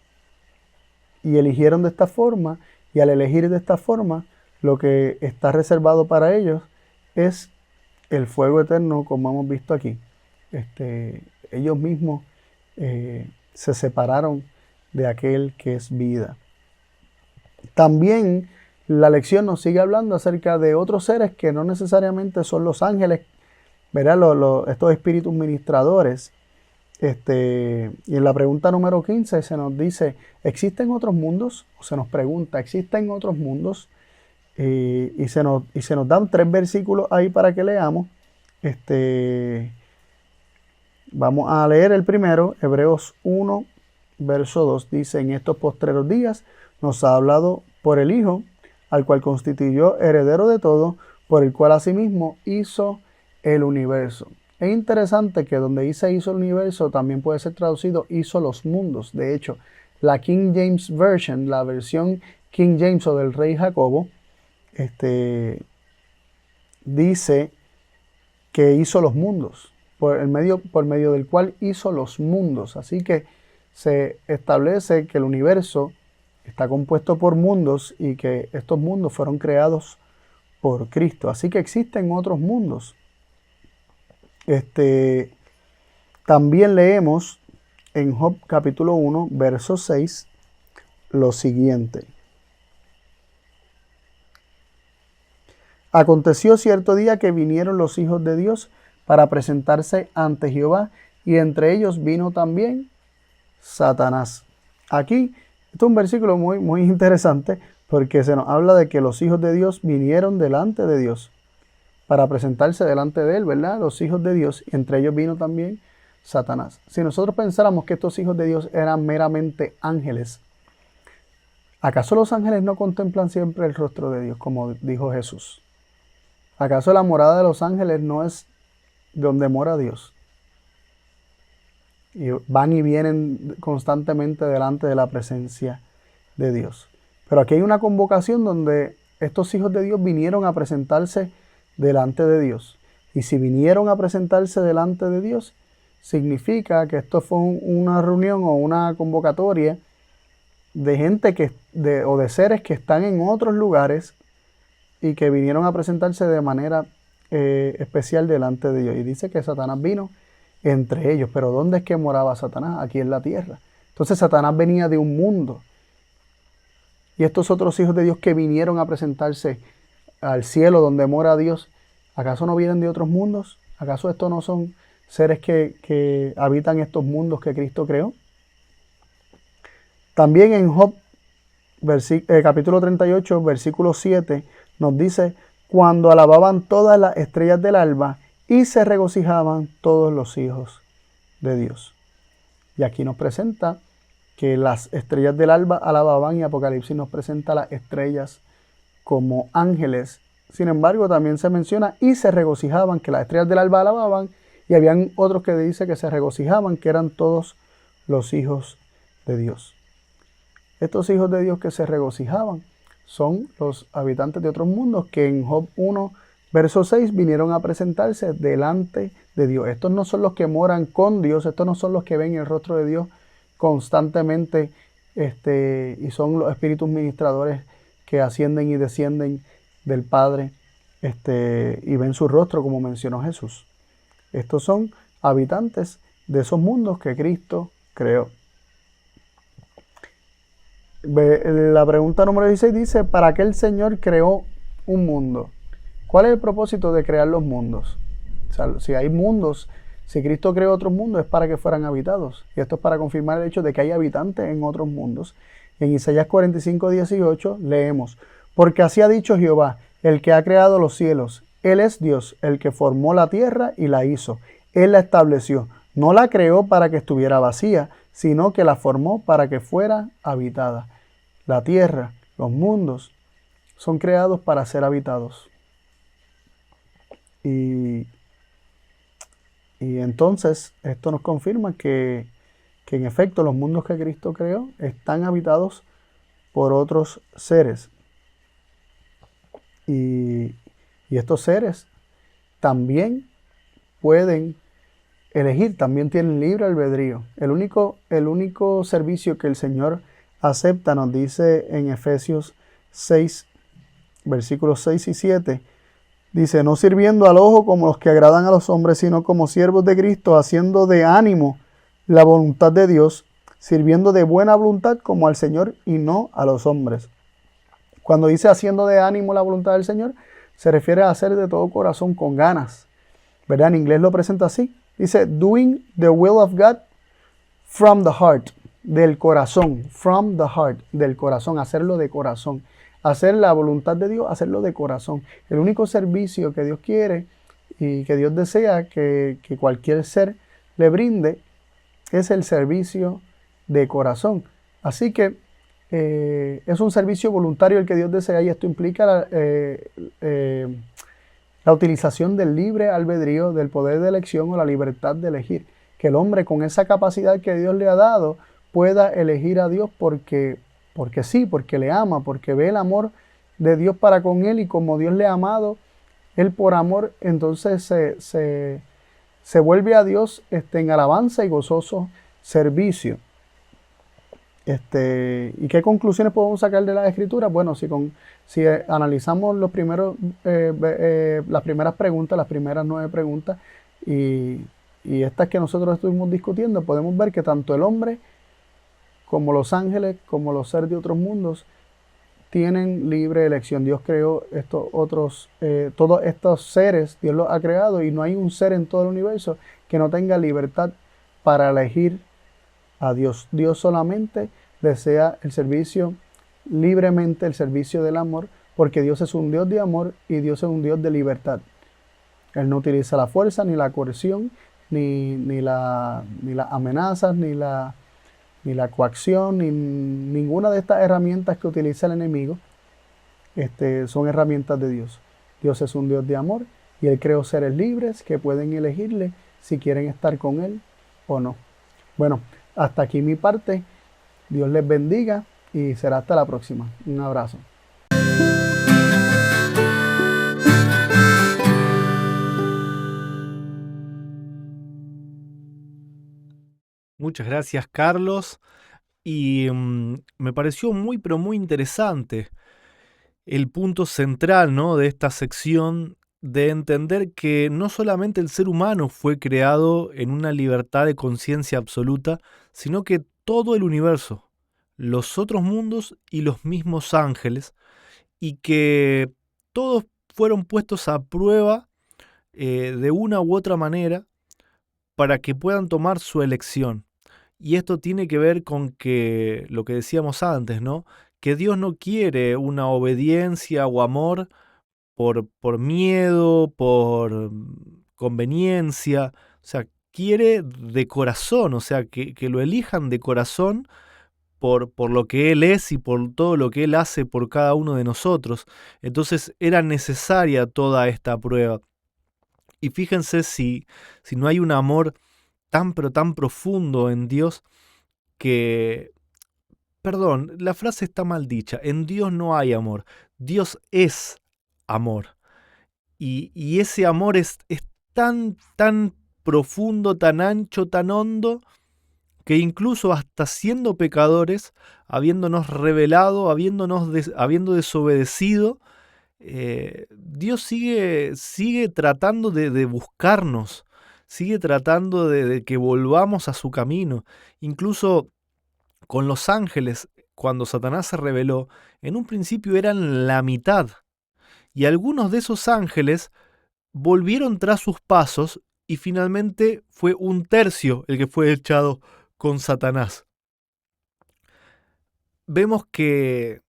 S3: eligieron de esta forma, y al elegir de esta forma, lo que está reservado para ellos es el fuego eterno, como hemos visto aquí. Ellos mismos se separaron de aquel que es vida. También la lección nos sigue hablando acerca de otros seres que no necesariamente son los ángeles, ¿verdad? Estos espíritus ministradores. Y en la pregunta número 15 se nos dice: ¿existen otros mundos? O se nos pregunta: ¿existen otros mundos? Y se nos dan 3 versículos ahí para que leamos. Vamos a leer el primero, Hebreos 1, verso 2. Dice: en estos postreros días nos ha hablado por el Hijo, al cual constituyó heredero de todo, por el cual asimismo hizo el universo. Es interesante que donde dice hizo el universo también puede ser traducido hizo los mundos. De hecho, la King James Version, la versión King James o del rey Jacobo, dice que hizo los mundos, por medio del cual hizo los mundos. Así que se establece que el universo está compuesto por mundos y que estos mundos fueron creados por Cristo. Así que existen otros mundos. También leemos en Job capítulo 1, verso 6, lo siguiente: aconteció cierto día que vinieron los hijos de Dios para presentarse ante Jehová, y entre ellos vino también Satanás. Aquí, esto es un versículo muy, muy interesante, porque se nos habla de que los hijos de Dios vinieron delante de Dios para presentarse delante de él, ¿verdad? Los hijos de Dios, y entre ellos vino también Satanás. Si nosotros pensáramos que estos hijos de Dios eran meramente ángeles, ¿acaso los ángeles no contemplan siempre el rostro de Dios, como dijo Jesús? ¿Acaso la morada de los ángeles no es donde mora Dios? Y van y vienen constantemente delante de la presencia de Dios. Pero aquí hay una convocación donde estos hijos de Dios vinieron a presentarse delante de Dios. Y si vinieron a presentarse delante de Dios, significa que esto fue una reunión o una convocatoria de gente o de seres que están en otros lugares y que vinieron a presentarse de manera especial delante de Dios. Y dice que Satanás vino entre ellos. Pero ¿dónde es que moraba Satanás? Aquí en la tierra. Entonces Satanás venía de un mundo. Y estos otros hijos de Dios que vinieron a presentarse al cielo donde mora Dios, ¿acaso no vienen de otros mundos? ¿Acaso estos no son seres que habitan estos mundos que Cristo creó? También en Job, capítulo 38, versículo 7, nos dice: cuando alababan todas las estrellas del alba y se regocijaban todos los hijos de Dios. Y aquí nos presenta que las estrellas del alba alababan, y Apocalipsis nos presenta las estrellas como ángeles Sin embargo, también se menciona y se regocijaban, que las estrellas del alba alababan, y habían otros que dice que se regocijaban, que eran todos los hijos de Dios. Estos hijos de Dios que se regocijaban son los habitantes de otros mundos que en Job 1, verso 6 vinieron a presentarse delante de Dios. Estos no son los que moran con Dios, estos no son los que ven el rostro de Dios constantemente, y son los espíritus ministradores que ascienden y descienden del Padre, y ven su rostro, como mencionó Jesús. Estos son habitantes de esos mundos que Cristo creó. La pregunta número 16 dice, ¿para qué el Señor creó un mundo? ¿Cuál es el propósito de crear los mundos? O sea, si hay mundos, si Cristo creó otros mundos es para que fueran habitados. Y esto es para confirmar el hecho de que hay habitantes en otros mundos. En Isaías 45, 18 leemos, porque así ha dicho Jehová, el que ha creado los cielos. Él es Dios, el que formó la tierra y la hizo. Él la estableció. No la creó para que estuviera vacía, sino que la formó para que fuera habitada. La tierra, los mundos, son creados para ser habitados. Y entonces esto nos confirma que en efecto los mundos que Cristo creó están habitados por otros seres. Y estos seres también pueden elegir, también tienen libre albedrío. El único servicio que el Señor acepta, nos dice en Efesios 6, versículos 6 y 7, dice, no sirviendo al ojo como los que agradan a los hombres, sino como siervos de Cristo, haciendo de ánimo la voluntad de Dios, sirviendo de buena voluntad como al Señor y no a los hombres. Cuando dice haciendo de ánimo la voluntad del Señor, se refiere a hacer de todo corazón con ganas, ¿verdad? En inglés lo presenta así. Dice, doing the will of God from the heart, del corazón, from the heart, del corazón, hacerlo de corazón. Hacer la voluntad de Dios, hacerlo de corazón. El único servicio que Dios quiere y que Dios desea que cualquier ser le brinde es el servicio de corazón. Así que es un servicio voluntario el que Dios desea, y esto implica la utilización del libre albedrío, del poder de elección o la libertad de elegir. Que el hombre, con esa capacidad que Dios le ha dado, pueda elegir a Dios porque sí, porque le ama, porque ve el amor de Dios para con él, y como Dios le ha amado, él por amor entonces se vuelve a Dios en alabanza y gozoso servicio. ¿Y qué conclusiones podemos sacar de las Escrituras? Bueno, si analizamos las primeras preguntas, las primeras 9 preguntas, y estas que nosotros estuvimos discutiendo, podemos ver que tanto el hombre como los ángeles, como los seres de otros mundos, tienen libre elección. Dios creó todos estos seres, Dios los ha creado, y no hay un ser en todo el universo que no tenga libertad para elegir a Dios. Dios solamente desea el servicio libremente, el servicio del amor, porque Dios es un Dios de amor y Dios es un Dios de libertad. Él no utiliza la fuerza, ni la coerción, ni las amenazas, ni la coacción, ni ninguna de estas herramientas que utiliza el enemigo. Son herramientas de Dios. Dios es un Dios de amor, y Él creó seres libres que pueden elegirle si quieren estar con Él o no. Bueno, hasta aquí mi parte. Dios les bendiga y será hasta la próxima. Un abrazo.
S1: Muchas gracias, Carlos. Y me pareció muy, pero muy interesante el punto central, ¿no?, de esta sección, de entender que no solamente el ser humano fue creado en una libertad de conciencia absoluta, sino que todo el universo, los otros mundos y los mismos ángeles, y que todos fueron puestos a prueba de una u otra manera para que puedan tomar su elección. Y esto tiene que ver con que lo que decíamos antes, ¿no?, que Dios no quiere una obediencia o amor por miedo, por conveniencia. O sea, quiere de corazón, o sea, que lo elijan de corazón, por lo que Él es y por todo lo que Él hace por cada uno de nosotros. Entonces era necesaria toda esta prueba. Y fíjense si no hay un amor tan pero tan profundo en Dios que... Perdón, la frase está mal dicha. En Dios no hay amor. Dios es amor. Y ese amor es tan, tan profundo, tan ancho, tan hondo, que incluso hasta siendo pecadores, habiéndonos revelado, habiendo desobedecido, Dios sigue tratando de buscarnos, sigue tratando de que volvamos a su camino. Incluso con los ángeles, cuando Satanás se rebeló, en un principio eran la mitad, y algunos de esos ángeles volvieron tras sus pasos y finalmente fue un tercio el que fue echado con Satanás. Vemos que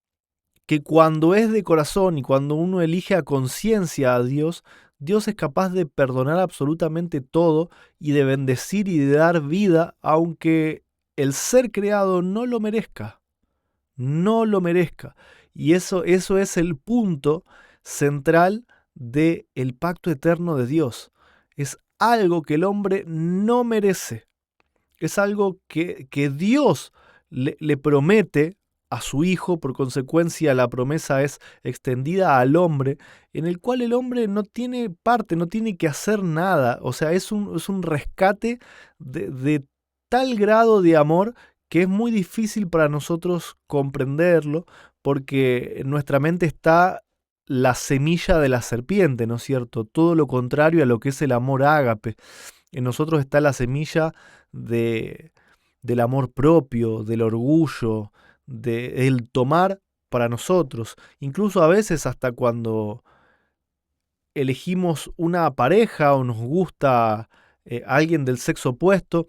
S1: cuando es de corazón y cuando uno elige a conciencia a Dios, Dios es capaz de perdonar absolutamente todo y de bendecir y de dar vida, aunque el ser creado no lo merezca. No lo merezca. Y eso es el punto central del pacto eterno de Dios. Es algo que el hombre no merece. Es algo que Dios le promete a su Hijo, por consecuencia la promesa es extendida al hombre, en el cual el hombre no tiene parte, no tiene que hacer nada. O sea, es un rescate de tal grado de amor que es muy difícil para nosotros comprenderlo, porque en nuestra mente está la semilla de la serpiente, ¿no es cierto? Todo lo contrario a lo que es el amor ágape. En nosotros está la semilla del amor propio, del orgullo, del tomar para nosotros. Incluso a veces hasta cuando elegimos una pareja o nos gusta alguien del sexo opuesto,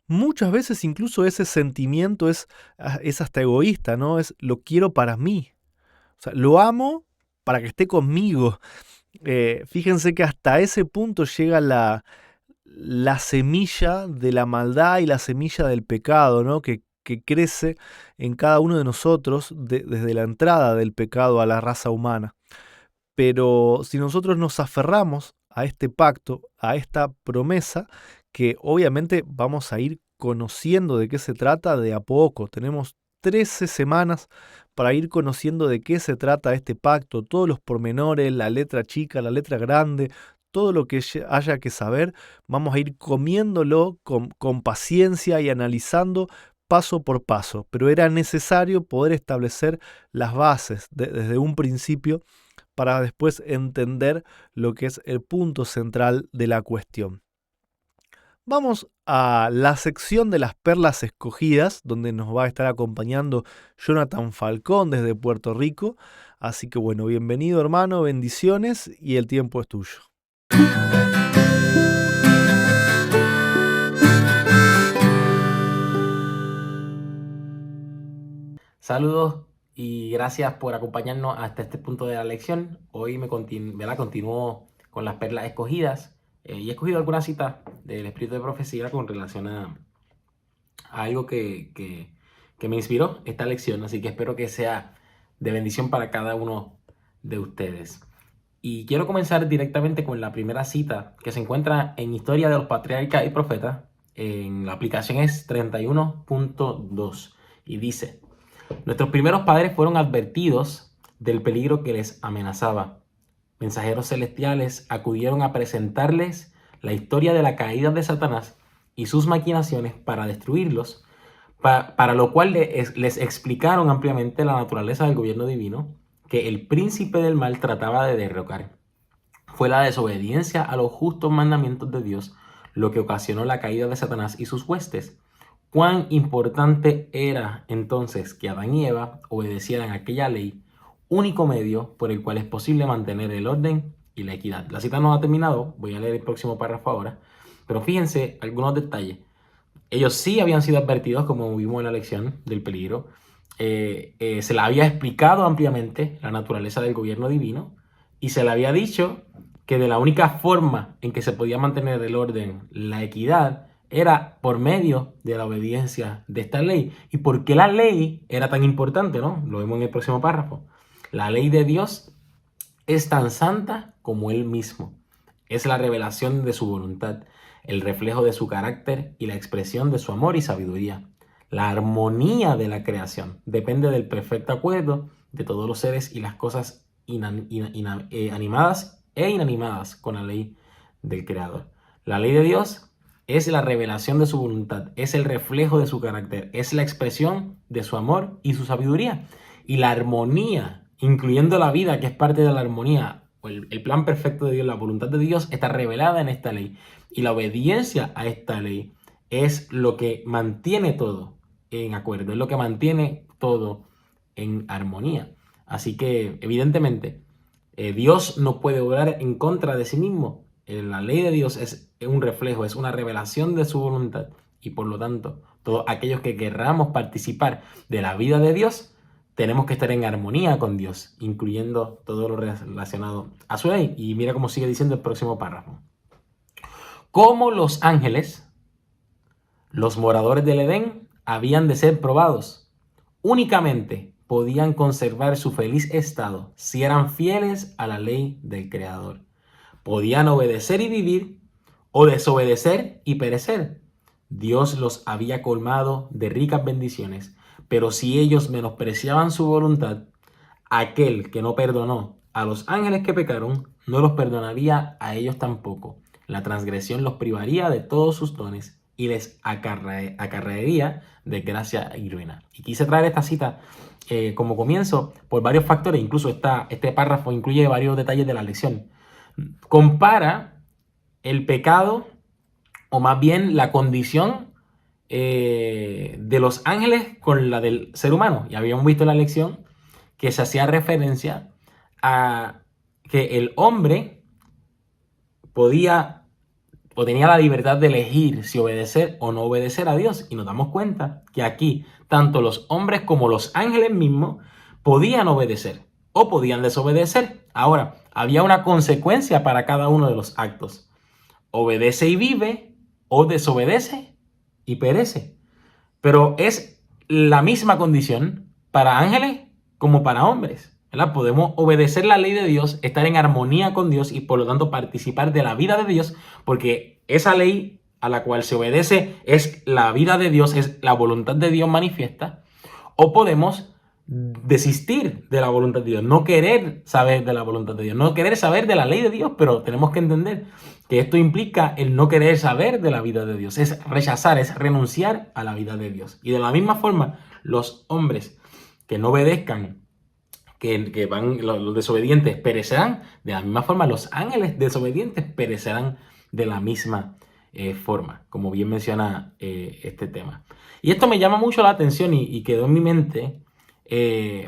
S1: muchas veces incluso ese sentimiento es hasta egoísta, ¿no? Es lo quiero para mí. O sea, lo amo para que esté conmigo. Fíjense que hasta ese punto llega la semilla de la maldad y la semilla del pecado, ¿no? Que crece en cada uno de nosotros desde la entrada del pecado a la raza humana. Pero si nosotros nos aferramos a este pacto, a esta promesa, que obviamente vamos a ir conociendo de qué se trata de a poco. Tenemos 13 semanas para ir conociendo de qué se trata este pacto, todos los pormenores, la letra chica, la letra grande, todo lo que haya que saber, vamos a ir comiéndolo con paciencia y analizando paso por paso. Pero era necesario poder establecer las bases desde un principio para después entender lo que es el punto central de la cuestión. Vamos a la sección de las perlas escogidas, donde nos va a estar acompañando Jonathan Falcón desde Puerto Rico. Así que bueno, bienvenido hermano, bendiciones y el tiempo es tuyo.
S4: Saludos y gracias por acompañarnos hasta este punto de la lección. Hoy continúo con las perlas escogidas y he escogido algunas citas del Espíritu de Profecía con relación a algo que me inspiró esta lección, así que espero que sea de bendición para cada uno de ustedes. Y quiero comenzar directamente con la primera cita que se encuentra en Historia de los Patriarcas y Profetas. En la aplicación es 31.2 y dice: nuestros primeros padres fueron advertidos del peligro que les amenazaba. Mensajeros celestiales acudieron a presentarles la historia de la caída de Satanás y sus maquinaciones para destruirlos, para lo cual les explicaron ampliamente la naturaleza del gobierno divino que el príncipe del mal trataba de derrocar. Fue la desobediencia a los justos mandamientos de Dios lo que ocasionó la caída de Satanás y sus huestes. Cuán importante era entonces que Adán y Eva obedecieran aquella ley, único medio por el cual es posible mantener el orden y la equidad. La cita no ha terminado, voy a leer el próximo párrafo ahora, pero fíjense algunos detalles. Ellos sí habían sido advertidos, como vimos en la lección, del peligro. Se les había explicado ampliamente la naturaleza del gobierno divino y se les había dicho que de la única forma en que se podía mantener el orden, la equidad, era por medio de la obediencia de esta ley. ¿Y por qué la ley era tan importante, no? Lo vemos en el próximo párrafo. La ley de Dios es tan santa como Él mismo. Es la revelación de su voluntad, el reflejo de su carácter y la expresión de su amor y sabiduría. La armonía de la creación depende del perfecto acuerdo de todos los seres y las cosas animadas e inanimadas con la ley del Creador. La ley de Dios es la revelación de su voluntad, es el reflejo de su carácter, es la expresión de su amor y su sabiduría. Y la armonía, incluyendo la vida, que es parte de la armonía, el plan perfecto de Dios, la voluntad de Dios, está revelada en esta ley. Y la obediencia a esta ley es lo que mantiene todo en acuerdo, es lo que mantiene todo en armonía. Así que, evidentemente, Dios no puede obrar en contra de sí mismo. La ley de Dios es un reflejo, es una revelación de su voluntad. Y por lo tanto, todos aquellos que querramos participar de la vida de Dios, tenemos que estar en armonía con Dios, incluyendo todo lo relacionado a su ley. Y mira cómo sigue diciendo el próximo párrafo. Como los ángeles, los moradores del Edén habían de ser probados. Únicamente podían conservar su feliz estado si eran fieles a la ley del Creador. Podían obedecer y vivir o desobedecer y perecer. Dios los había colmado de ricas bendiciones, pero si ellos menospreciaban su voluntad, aquel que no perdonó a los ángeles que pecaron, no los perdonaría a ellos tampoco. La transgresión los privaría de todos sus dones y les acarrearía desgracia y ruina. Y quise traer esta cita como comienzo por varios factores. Incluso este párrafo incluye varios detalles de la lección. Compara el pecado, o más bien la condición de los ángeles con la del ser humano. Y habíamos visto en la lección que se hacía referencia a que el hombre podía o tenía la libertad de elegir si obedecer o no obedecer a Dios. Y nos damos cuenta que aquí tanto los hombres como los ángeles mismos podían obedecer o podían desobedecer. Ahora, había una consecuencia para cada uno de los actos. Obedece y vive, o desobedece y perece. Pero es la misma condición para ángeles como para hombres, ¿verdad? Podemos obedecer la ley de Dios, estar en armonía con Dios y por lo tanto participar de la vida de Dios, porque esa ley a la cual se obedece es la vida de Dios, es la voluntad de Dios manifiesta. O podemos desistir de la voluntad de Dios, no querer saber de la voluntad de Dios, no querer saber de la ley de Dios, pero tenemos que entender que esto implica el no querer saber de la vida de Dios, es rechazar, es renunciar a la vida de Dios. Y de la misma forma, los hombres que no obedezcan, que van, los desobedientes perecerán, de la misma forma los ángeles desobedientes perecerán de la misma forma, como bien menciona este tema. Y esto me llama mucho la atención y quedó en mi mente,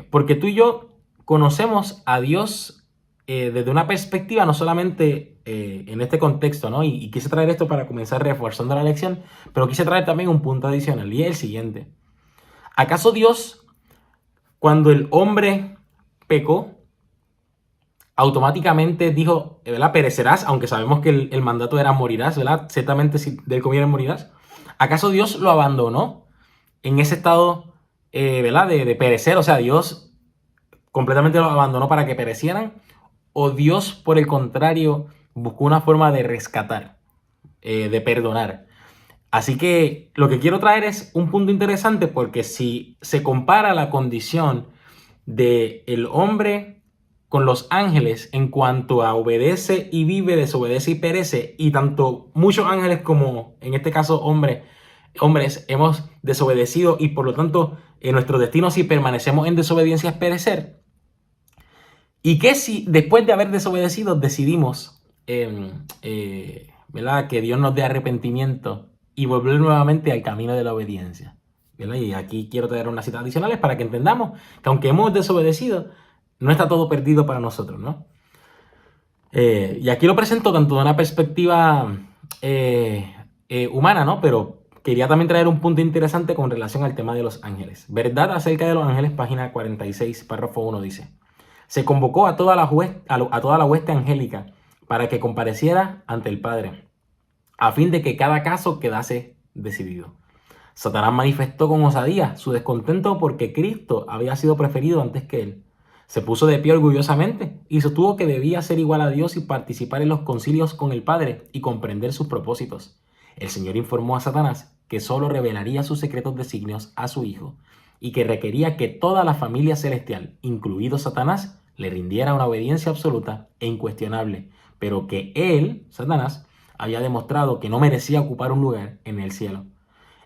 S4: porque tú y yo conocemos a Dios desde una perspectiva, no solamente en este contexto, ¿no? Y quise traer esto para comenzar reforzando la lección, pero quise traer también un punto adicional, y es el siguiente. ¿Acaso Dios, cuando el hombre pecó, automáticamente dijo, ¿verdad? Perecerás, aunque sabemos que el mandato era morirás, ¿verdad? Ciertamente si del comieres morirás. ¿Acaso Dios lo abandonó en ese estado, ¿verdad? De perecer? O sea, Dios completamente lo abandonó para que perecieran. ¿O Dios, por el contrario, buscó una forma de rescatar, de perdonar? Así que lo que quiero traer es un punto interesante, porque si se compara la condición del hombre con los ángeles en cuanto a obedece y vive, desobedece y perece, y tanto muchos ángeles como en este caso hombres hemos desobedecido y por lo tanto nuestro destino, si permanecemos en desobediencia, es perecer. ¿Y qué si después de haber desobedecido decidimos ¿verdad? Que Dios nos dé arrepentimiento y volver nuevamente al camino de la obediencia? ¿Verdad? Y aquí quiero traer unas citas adicionales para que entendamos que aunque hemos desobedecido, no está todo perdido para nosotros, ¿no? Y aquí lo presento tanto de una perspectiva humana, ¿no? Pero quería también traer un punto interesante con relación al tema de los ángeles. Verdad acerca de los ángeles, página 46, párrafo 1 dice: se convocó a toda la hueste angélica para que compareciera ante el Padre. a fin de que cada caso quedase decidido. Satanás manifestó con osadía su descontento porque Cristo había sido preferido antes que él. Se puso de pie orgullosamente y sostuvo que debía ser igual a Dios y participar en los concilios con el Padre y comprender sus propósitos. El Señor informó a Satanás que solo revelaría sus secretos designios a su Hijo y que requería que toda la familia celestial, incluido Satanás, le rindiera una obediencia absoluta e incuestionable, pero que él, Satanás, había demostrado que no merecía ocupar un lugar en el cielo.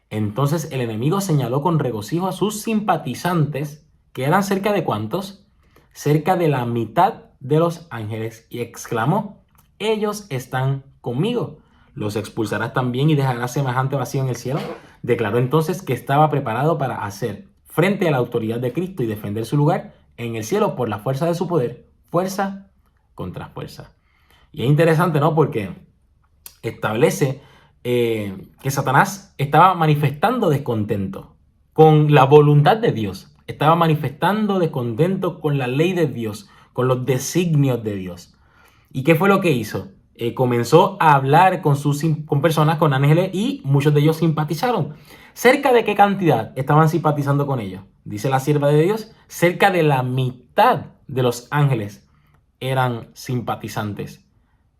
S4: Entonces el enemigo señaló con regocijo a sus simpatizantes, que eran cerca de ¿cuántos? Cerca de la mitad de los ángeles, y exclamó: ellos están conmigo. ¿Los expulsarás también y dejarás semejante vacío en el cielo? Declaró entonces que estaba preparado para hacer frente a la autoridad de Cristo y defender su lugar en el cielo por la fuerza de su poder, fuerza contra fuerza. Y es interesante, ¿no? Porque establece que Satanás estaba manifestando descontento con la voluntad de Dios. Estaba manifestando descontento con la ley de Dios, con los designios de Dios. ¿Y qué fue lo que hizo? Comenzó a hablar con personas, con ángeles, y muchos de ellos simpatizaron. ¿Cerca de qué cantidad estaban simpatizando con ellos? Dice la sierva de Dios, cerca de la mitad de los ángeles eran simpatizantes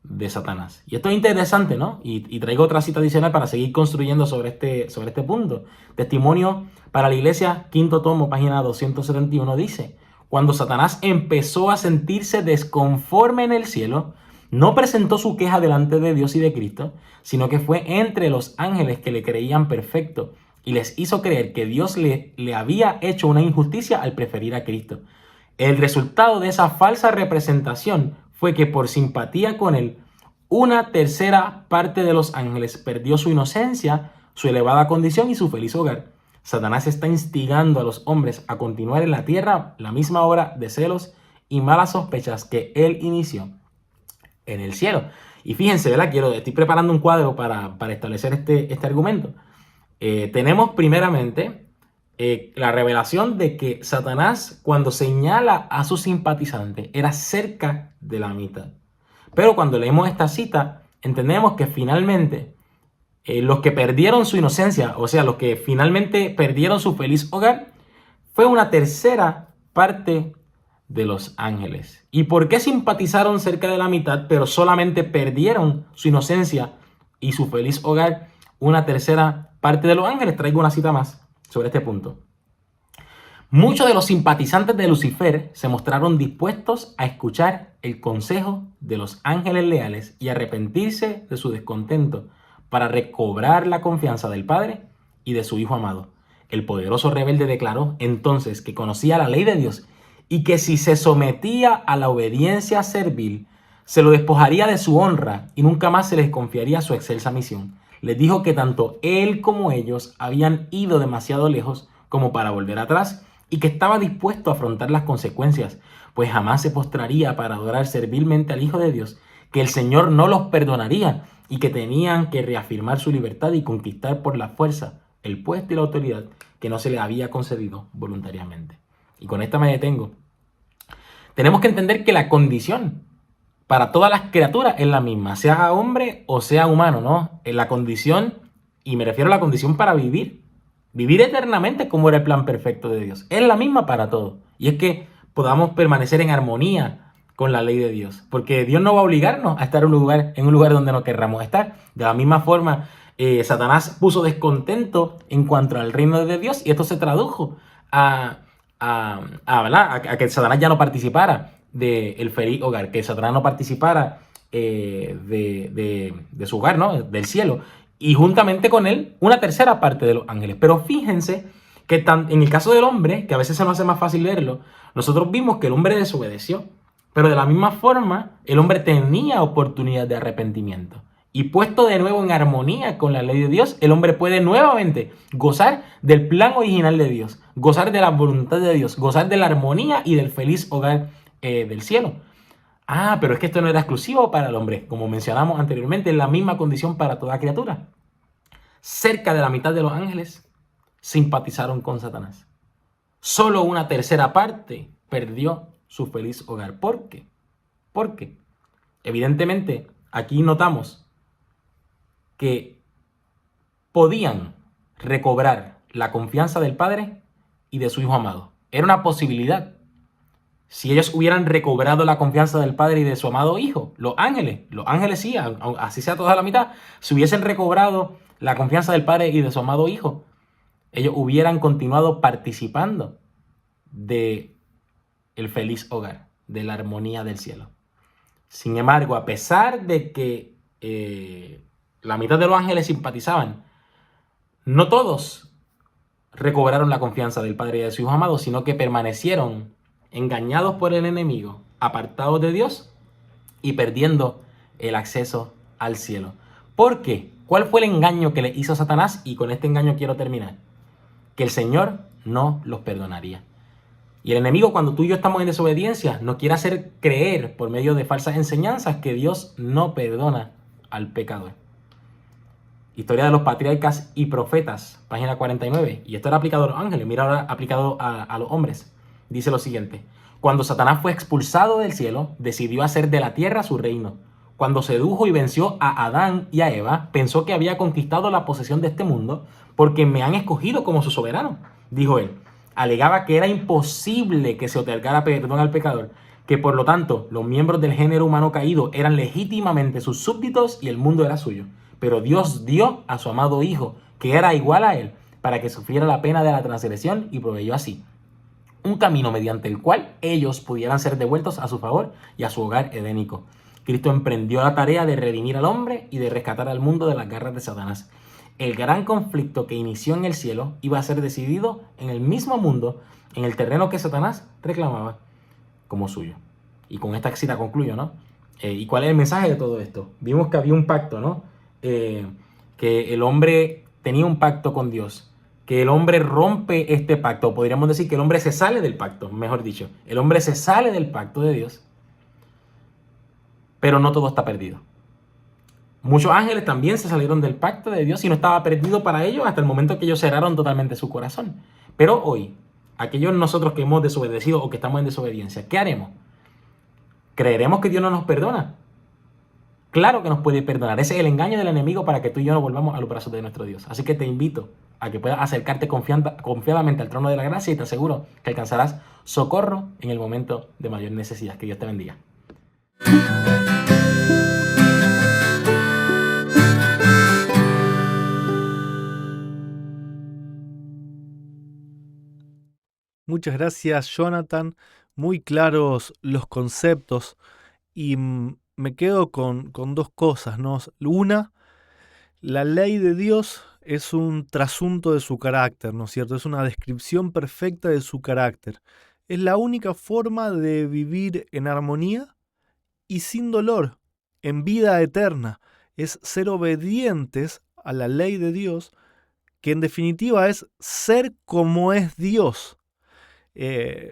S4: de Satanás. Y esto es interesante, ¿no? Y traigo otra cita adicional para seguir construyendo sobre este punto. Testimonio para la Iglesia, quinto tomo, página 271, dice: cuando Satanás empezó a sentirse desconforme en el cielo, no presentó su queja delante de Dios y de Cristo, sino que fue entre los ángeles que le creían perfecto y les hizo creer que Dios le había hecho una injusticia al preferir a Cristo. El resultado de esa falsa representación fue que por simpatía con él, una tercera parte de los ángeles perdió su inocencia, su elevada condición y su feliz hogar. Satanás está instigando a los hombres a continuar en la tierra la misma obra de celos y malas sospechas que él inició en el cielo. Y fíjense, ¿verdad? Estoy preparando un cuadro para establecer este argumento. Tenemos primeramente la revelación de que Satanás, cuando señala a sus simpatizantes, era cerca de la mitad. Pero cuando leemos esta cita, entendemos que finalmente los que perdieron su inocencia, o sea, los que finalmente perdieron su feliz hogar, fue una tercera parte de los ángeles. ¿Y por qué simpatizaron cerca de la mitad, pero solamente perdieron su inocencia y su feliz hogar una tercera parte de los ángeles? Traigo una cita más sobre este punto. Muchos de los simpatizantes de Lucifer se mostraron dispuestos a escuchar el consejo de los ángeles leales y arrepentirse de su descontento para recobrar la confianza del Padre y de su Hijo amado. El poderoso rebelde declaró entonces que conocía la ley de Dios y que si se sometía a la obediencia servil, se lo despojaría de su honra y nunca más se les confiaría su excelsa misión. Les dijo que tanto él como ellos habían ido demasiado lejos como para volver atrás y que estaba dispuesto a afrontar las consecuencias, pues jamás se postraría para adorar servilmente al Hijo de Dios, que el Señor no los perdonaría y que tenían que reafirmar su libertad y conquistar por la fuerza el puesto y la autoridad que no se les había concedido voluntariamente. Y con esta me detengo. Tenemos que entender que la condición para todas las criaturas es la misma, sea hombre o sea humano, ¿no? En la condición, y me refiero a la condición para vivir eternamente como era el plan perfecto de Dios. Es la misma para todos. Y es que podamos permanecer en armonía con la ley de Dios. Porque Dios no va a obligarnos a estar en un lugar donde no querramos estar. De la misma forma, Satanás puso descontento en cuanto al reino de Dios y esto se tradujo a que Satanás ya no participara del feliz hogar, que Satanás no participara de su hogar, ¿no? Del cielo. Y juntamente con él, una tercera parte de los ángeles. Pero fíjense que en el caso del hombre, que a veces se nos hace más fácil verlo, nosotros vimos que el hombre desobedeció. Pero de la misma forma, el hombre tenía oportunidad de arrepentimiento. Y puesto de nuevo en armonía con la ley de Dios, el hombre puede nuevamente gozar del plan original de Dios, gozar de la voluntad de Dios, gozar de la armonía y del feliz hogar del cielo. Pero es que esto no era exclusivo para el hombre. Como mencionamos anteriormente, es la misma condición para toda criatura. Cerca de la mitad de los ángeles simpatizaron con Satanás. Solo una tercera parte perdió su feliz hogar. ¿Por qué? Porque, evidentemente, aquí notamos que podían recobrar la confianza del Padre y de su Hijo amado. Era una posibilidad. Si ellos hubieran recobrado la confianza del Padre y de su amado Hijo, los ángeles sí, así sea toda la mitad, si hubiesen recobrado la confianza del Padre y de su amado Hijo, ellos hubieran continuado participando de el feliz hogar, de la armonía del cielo. Sin embargo, a pesar de que la mitad de los ángeles simpatizaban, no todos recobraron la confianza del Padre y de su Hijo amado, sino que permanecieron engañados por el enemigo, apartados de Dios y perdiendo el acceso al cielo. ¿Por qué? ¿Cuál fue el engaño que le hizo Satanás? Y con este engaño quiero terminar. Que el Señor no los perdonaría. Y el enemigo, cuando tú y yo estamos en desobediencia, nos quiere hacer creer por medio de falsas enseñanzas que Dios no perdona al pecador. Historia de los patriarcas y profetas, página 49. Y esto era aplicado a los ángeles, mira ahora aplicado a los hombres. Dice lo siguiente: cuando Satanás fue expulsado del cielo, decidió hacer de la tierra su reino. Cuando sedujo y venció a Adán y a Eva, pensó que había conquistado la posesión de este mundo porque me han escogido como su soberano, dijo él. Alegaba que era imposible que se otorgara perdón al pecador, que por lo tanto los miembros del género humano caído eran legítimamente sus súbditos y el mundo era suyo. Pero Dios dio a su amado Hijo, que era igual a él, para que sufriera la pena de la transgresión y proveyó así un camino mediante el cual ellos pudieran ser devueltos a su favor y a su hogar edénico. Cristo emprendió la tarea de redimir al hombre y de rescatar al mundo de las garras de Satanás. El gran conflicto que inició en el cielo iba a ser decidido en el mismo mundo, en el terreno que Satanás reclamaba como suyo. Y con esta cita concluyo, ¿no? ¿Y cuál es el mensaje de todo esto? Vimos que había un pacto, ¿no? Que el hombre tenía un pacto con Dios, que el hombre rompe este pacto, podríamos decir que el hombre se sale del pacto, mejor dicho, el hombre se sale del pacto de Dios, pero no todo está perdido. Muchos ángeles también se salieron del pacto de Dios y no estaba perdido para ellos hasta el momento que ellos cerraron totalmente su corazón. Pero hoy, aquellos nosotros que hemos desobedecido o que estamos en desobediencia, ¿qué haremos? ¿Creeremos que Dios no nos perdona? Claro que nos puede perdonar. Ese es el engaño del enemigo para que tú y yo no volvamos a los brazos de nuestro Dios. Así que te invito a que puedas acercarte confiadamente al trono de la gracia y te aseguro que alcanzarás socorro en el momento de mayor necesidad. Que Dios te bendiga.
S1: Muchas gracias, Jonathan. Muy claros los conceptos y me quedo con dos cosas, ¿no? Una, la ley de Dios es un trasunto de su carácter, ¿no es cierto? Es una descripción perfecta de su carácter. Es la única forma de vivir en armonía y sin dolor, en vida eterna. Es ser obedientes a la ley de Dios, que en definitiva es ser como es Dios.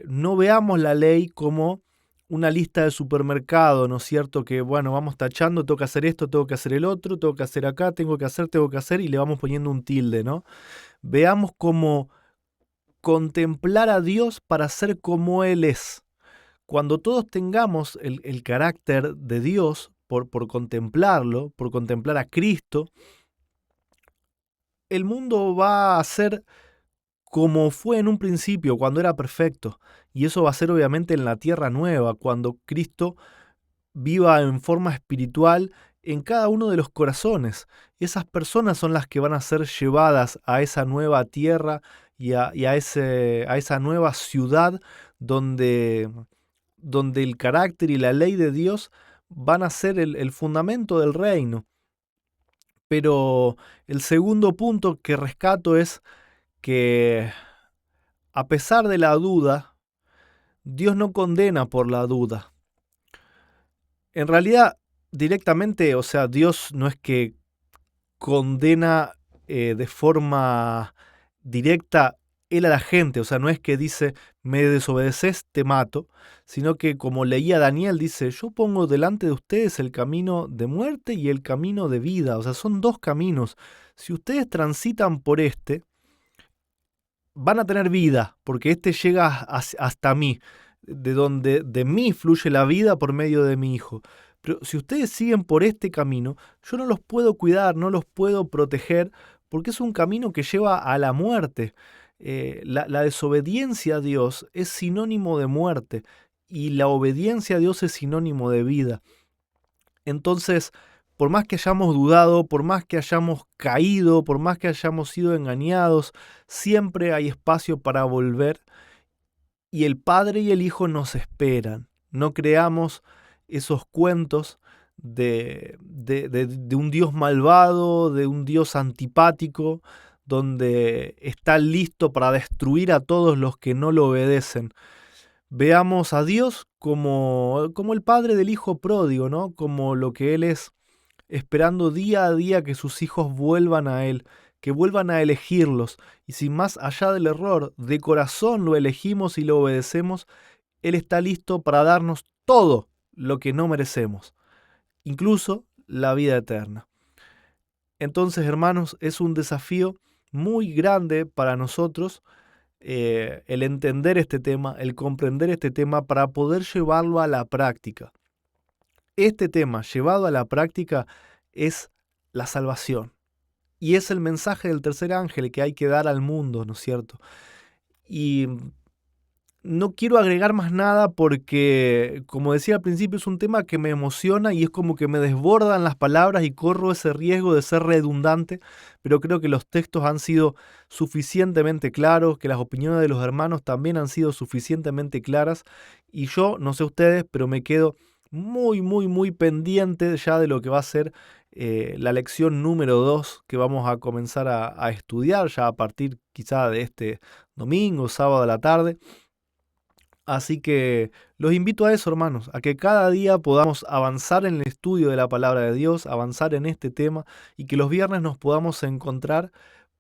S1: No veamos la ley como una lista de supermercado, ¿no es cierto? Que bueno, vamos tachando, tengo que hacer esto, tengo que hacer el otro, tengo que hacer acá, tengo que hacer, y le vamos poniendo un tilde, ¿no? Veamos como contemplar a Dios para ser como Él es. Cuando todos tengamos el carácter de Dios, por contemplarlo, por contemplar a Cristo, el mundo va a ser como fue en un principio, cuando era perfecto. Y eso va a ser obviamente en la tierra nueva, cuando Cristo viva en forma espiritual en cada uno de los corazones. Esas personas son las que van a ser llevadas a esa nueva tierra y a esa nueva ciudad donde el carácter y la ley de Dios van a ser el fundamento del reino. Pero el segundo punto que rescato es que a pesar de la duda, Dios no condena por la duda. En realidad, directamente, o sea, Dios no es que condena de forma directa Él a la gente, o sea, no es que dice, me desobedeces, te mato, sino que como leía Daniel, dice, yo pongo delante de ustedes el camino de muerte y el camino de vida, o sea, son dos caminos. Si ustedes transitan por este, van a tener vida, porque este llega hasta mí, de donde de mí fluye la vida por medio de mi Hijo. Pero si ustedes siguen por este camino, yo no los puedo cuidar, no los puedo proteger, porque es un camino que lleva a la muerte. La desobediencia a Dios es sinónimo de muerte y la obediencia a Dios es sinónimo de vida. Entonces, por más que hayamos dudado, por más que hayamos caído, por más que hayamos sido engañados, siempre hay espacio para volver y el Padre y el Hijo nos esperan. No creamos esos cuentos de un Dios malvado, de un Dios antipático, donde está listo para destruir a todos los que no lo obedecen. Veamos a Dios como el Padre del Hijo pródigo, ¿no? Como lo que Él es, esperando día a día que sus hijos vuelvan a Él, que vuelvan a elegirlos. Y si más allá del error, de corazón lo elegimos y lo obedecemos, Él está listo para darnos todo lo que no merecemos, incluso la vida eterna. Entonces, hermanos, es un desafío muy grande para nosotros el entender este tema, el comprender este tema para poder llevarlo a la práctica. Este tema llevado a la práctica es la salvación y es el mensaje del tercer ángel que hay que dar al mundo, ¿no es cierto? Y no quiero agregar más nada porque, como decía al principio, es un tema que me emociona y es como que me desbordan las palabras y corro ese riesgo de ser redundante, pero creo que los textos han sido suficientemente claros, que las opiniones de los hermanos también han sido suficientemente claras y yo, no sé ustedes, pero me quedo muy pendiente ya de lo que va a ser la lección número 2 que vamos a comenzar a estudiar ya a partir quizá de este domingo, sábado a la tarde. Así que los invito a eso, hermanos, a que cada día podamos avanzar en el estudio de la palabra de Dios, avanzar en este tema y que los viernes nos podamos encontrar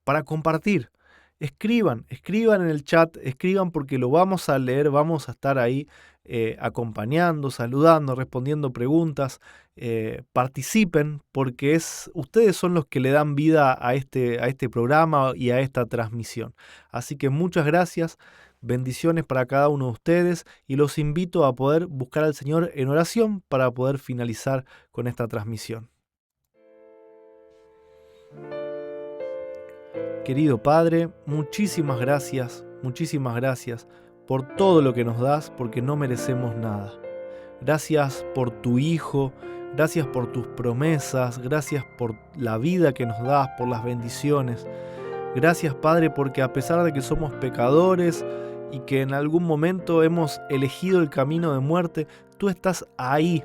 S1: para compartir. Escriban en el chat, escriban porque lo vamos a leer, vamos a estar ahí acompañando, saludando, respondiendo preguntas. Participen porque ustedes son los que le dan vida a este programa y a esta transmisión. Así que muchas gracias. Bendiciones para cada uno de ustedes y los invito a poder buscar al Señor en oración para poder finalizar con esta transmisión. Querido Padre, muchísimas gracias por todo lo que nos das porque no merecemos nada. Gracias por tu Hijo, gracias por tus promesas, gracias por la vida que nos das, por las bendiciones. Gracias, Padre, porque a pesar de que somos pecadores, y que en algún momento hemos elegido el camino de muerte, tú estás ahí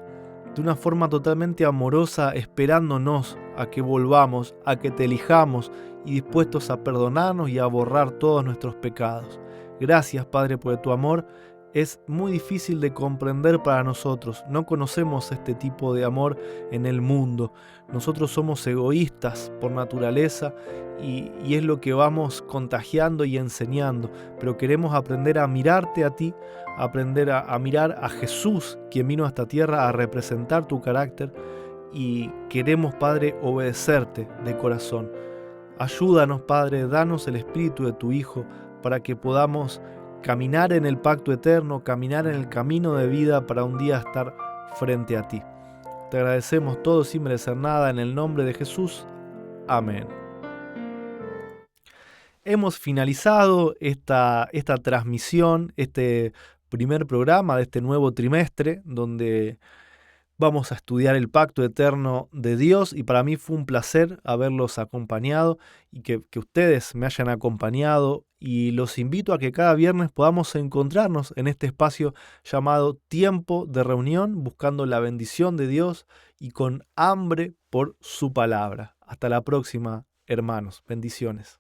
S1: de una forma totalmente amorosa esperándonos a que volvamos, a que te elijamos y dispuestos a perdonarnos y a borrar todos nuestros pecados. Gracias, Padre, por tu amor. Es muy difícil de comprender para nosotros. No conocemos este tipo de amor en el mundo. Nosotros somos egoístas por naturaleza y es lo que vamos contagiando y enseñando. Pero queremos aprender a mirarte a ti, aprender a mirar a Jesús, quien vino a esta tierra a representar tu carácter. Y queremos, Padre, obedecerte de corazón. Ayúdanos, Padre, danos el espíritu de tu Hijo para que podamos caminar en el pacto eterno, caminar en el camino de vida para un día estar frente a ti. Te agradecemos todo sin merecer nada en el nombre de Jesús. Amén. Hemos finalizado esta transmisión, este primer programa de este nuevo trimestre donde vamos a estudiar el pacto eterno de Dios y para mí fue un placer haberlos acompañado y que ustedes me hayan acompañado y los invito a que cada viernes podamos encontrarnos en este espacio llamado Tiempo de Reunión, buscando la bendición de Dios y con hambre por su palabra. Hasta la próxima, hermanos. Bendiciones.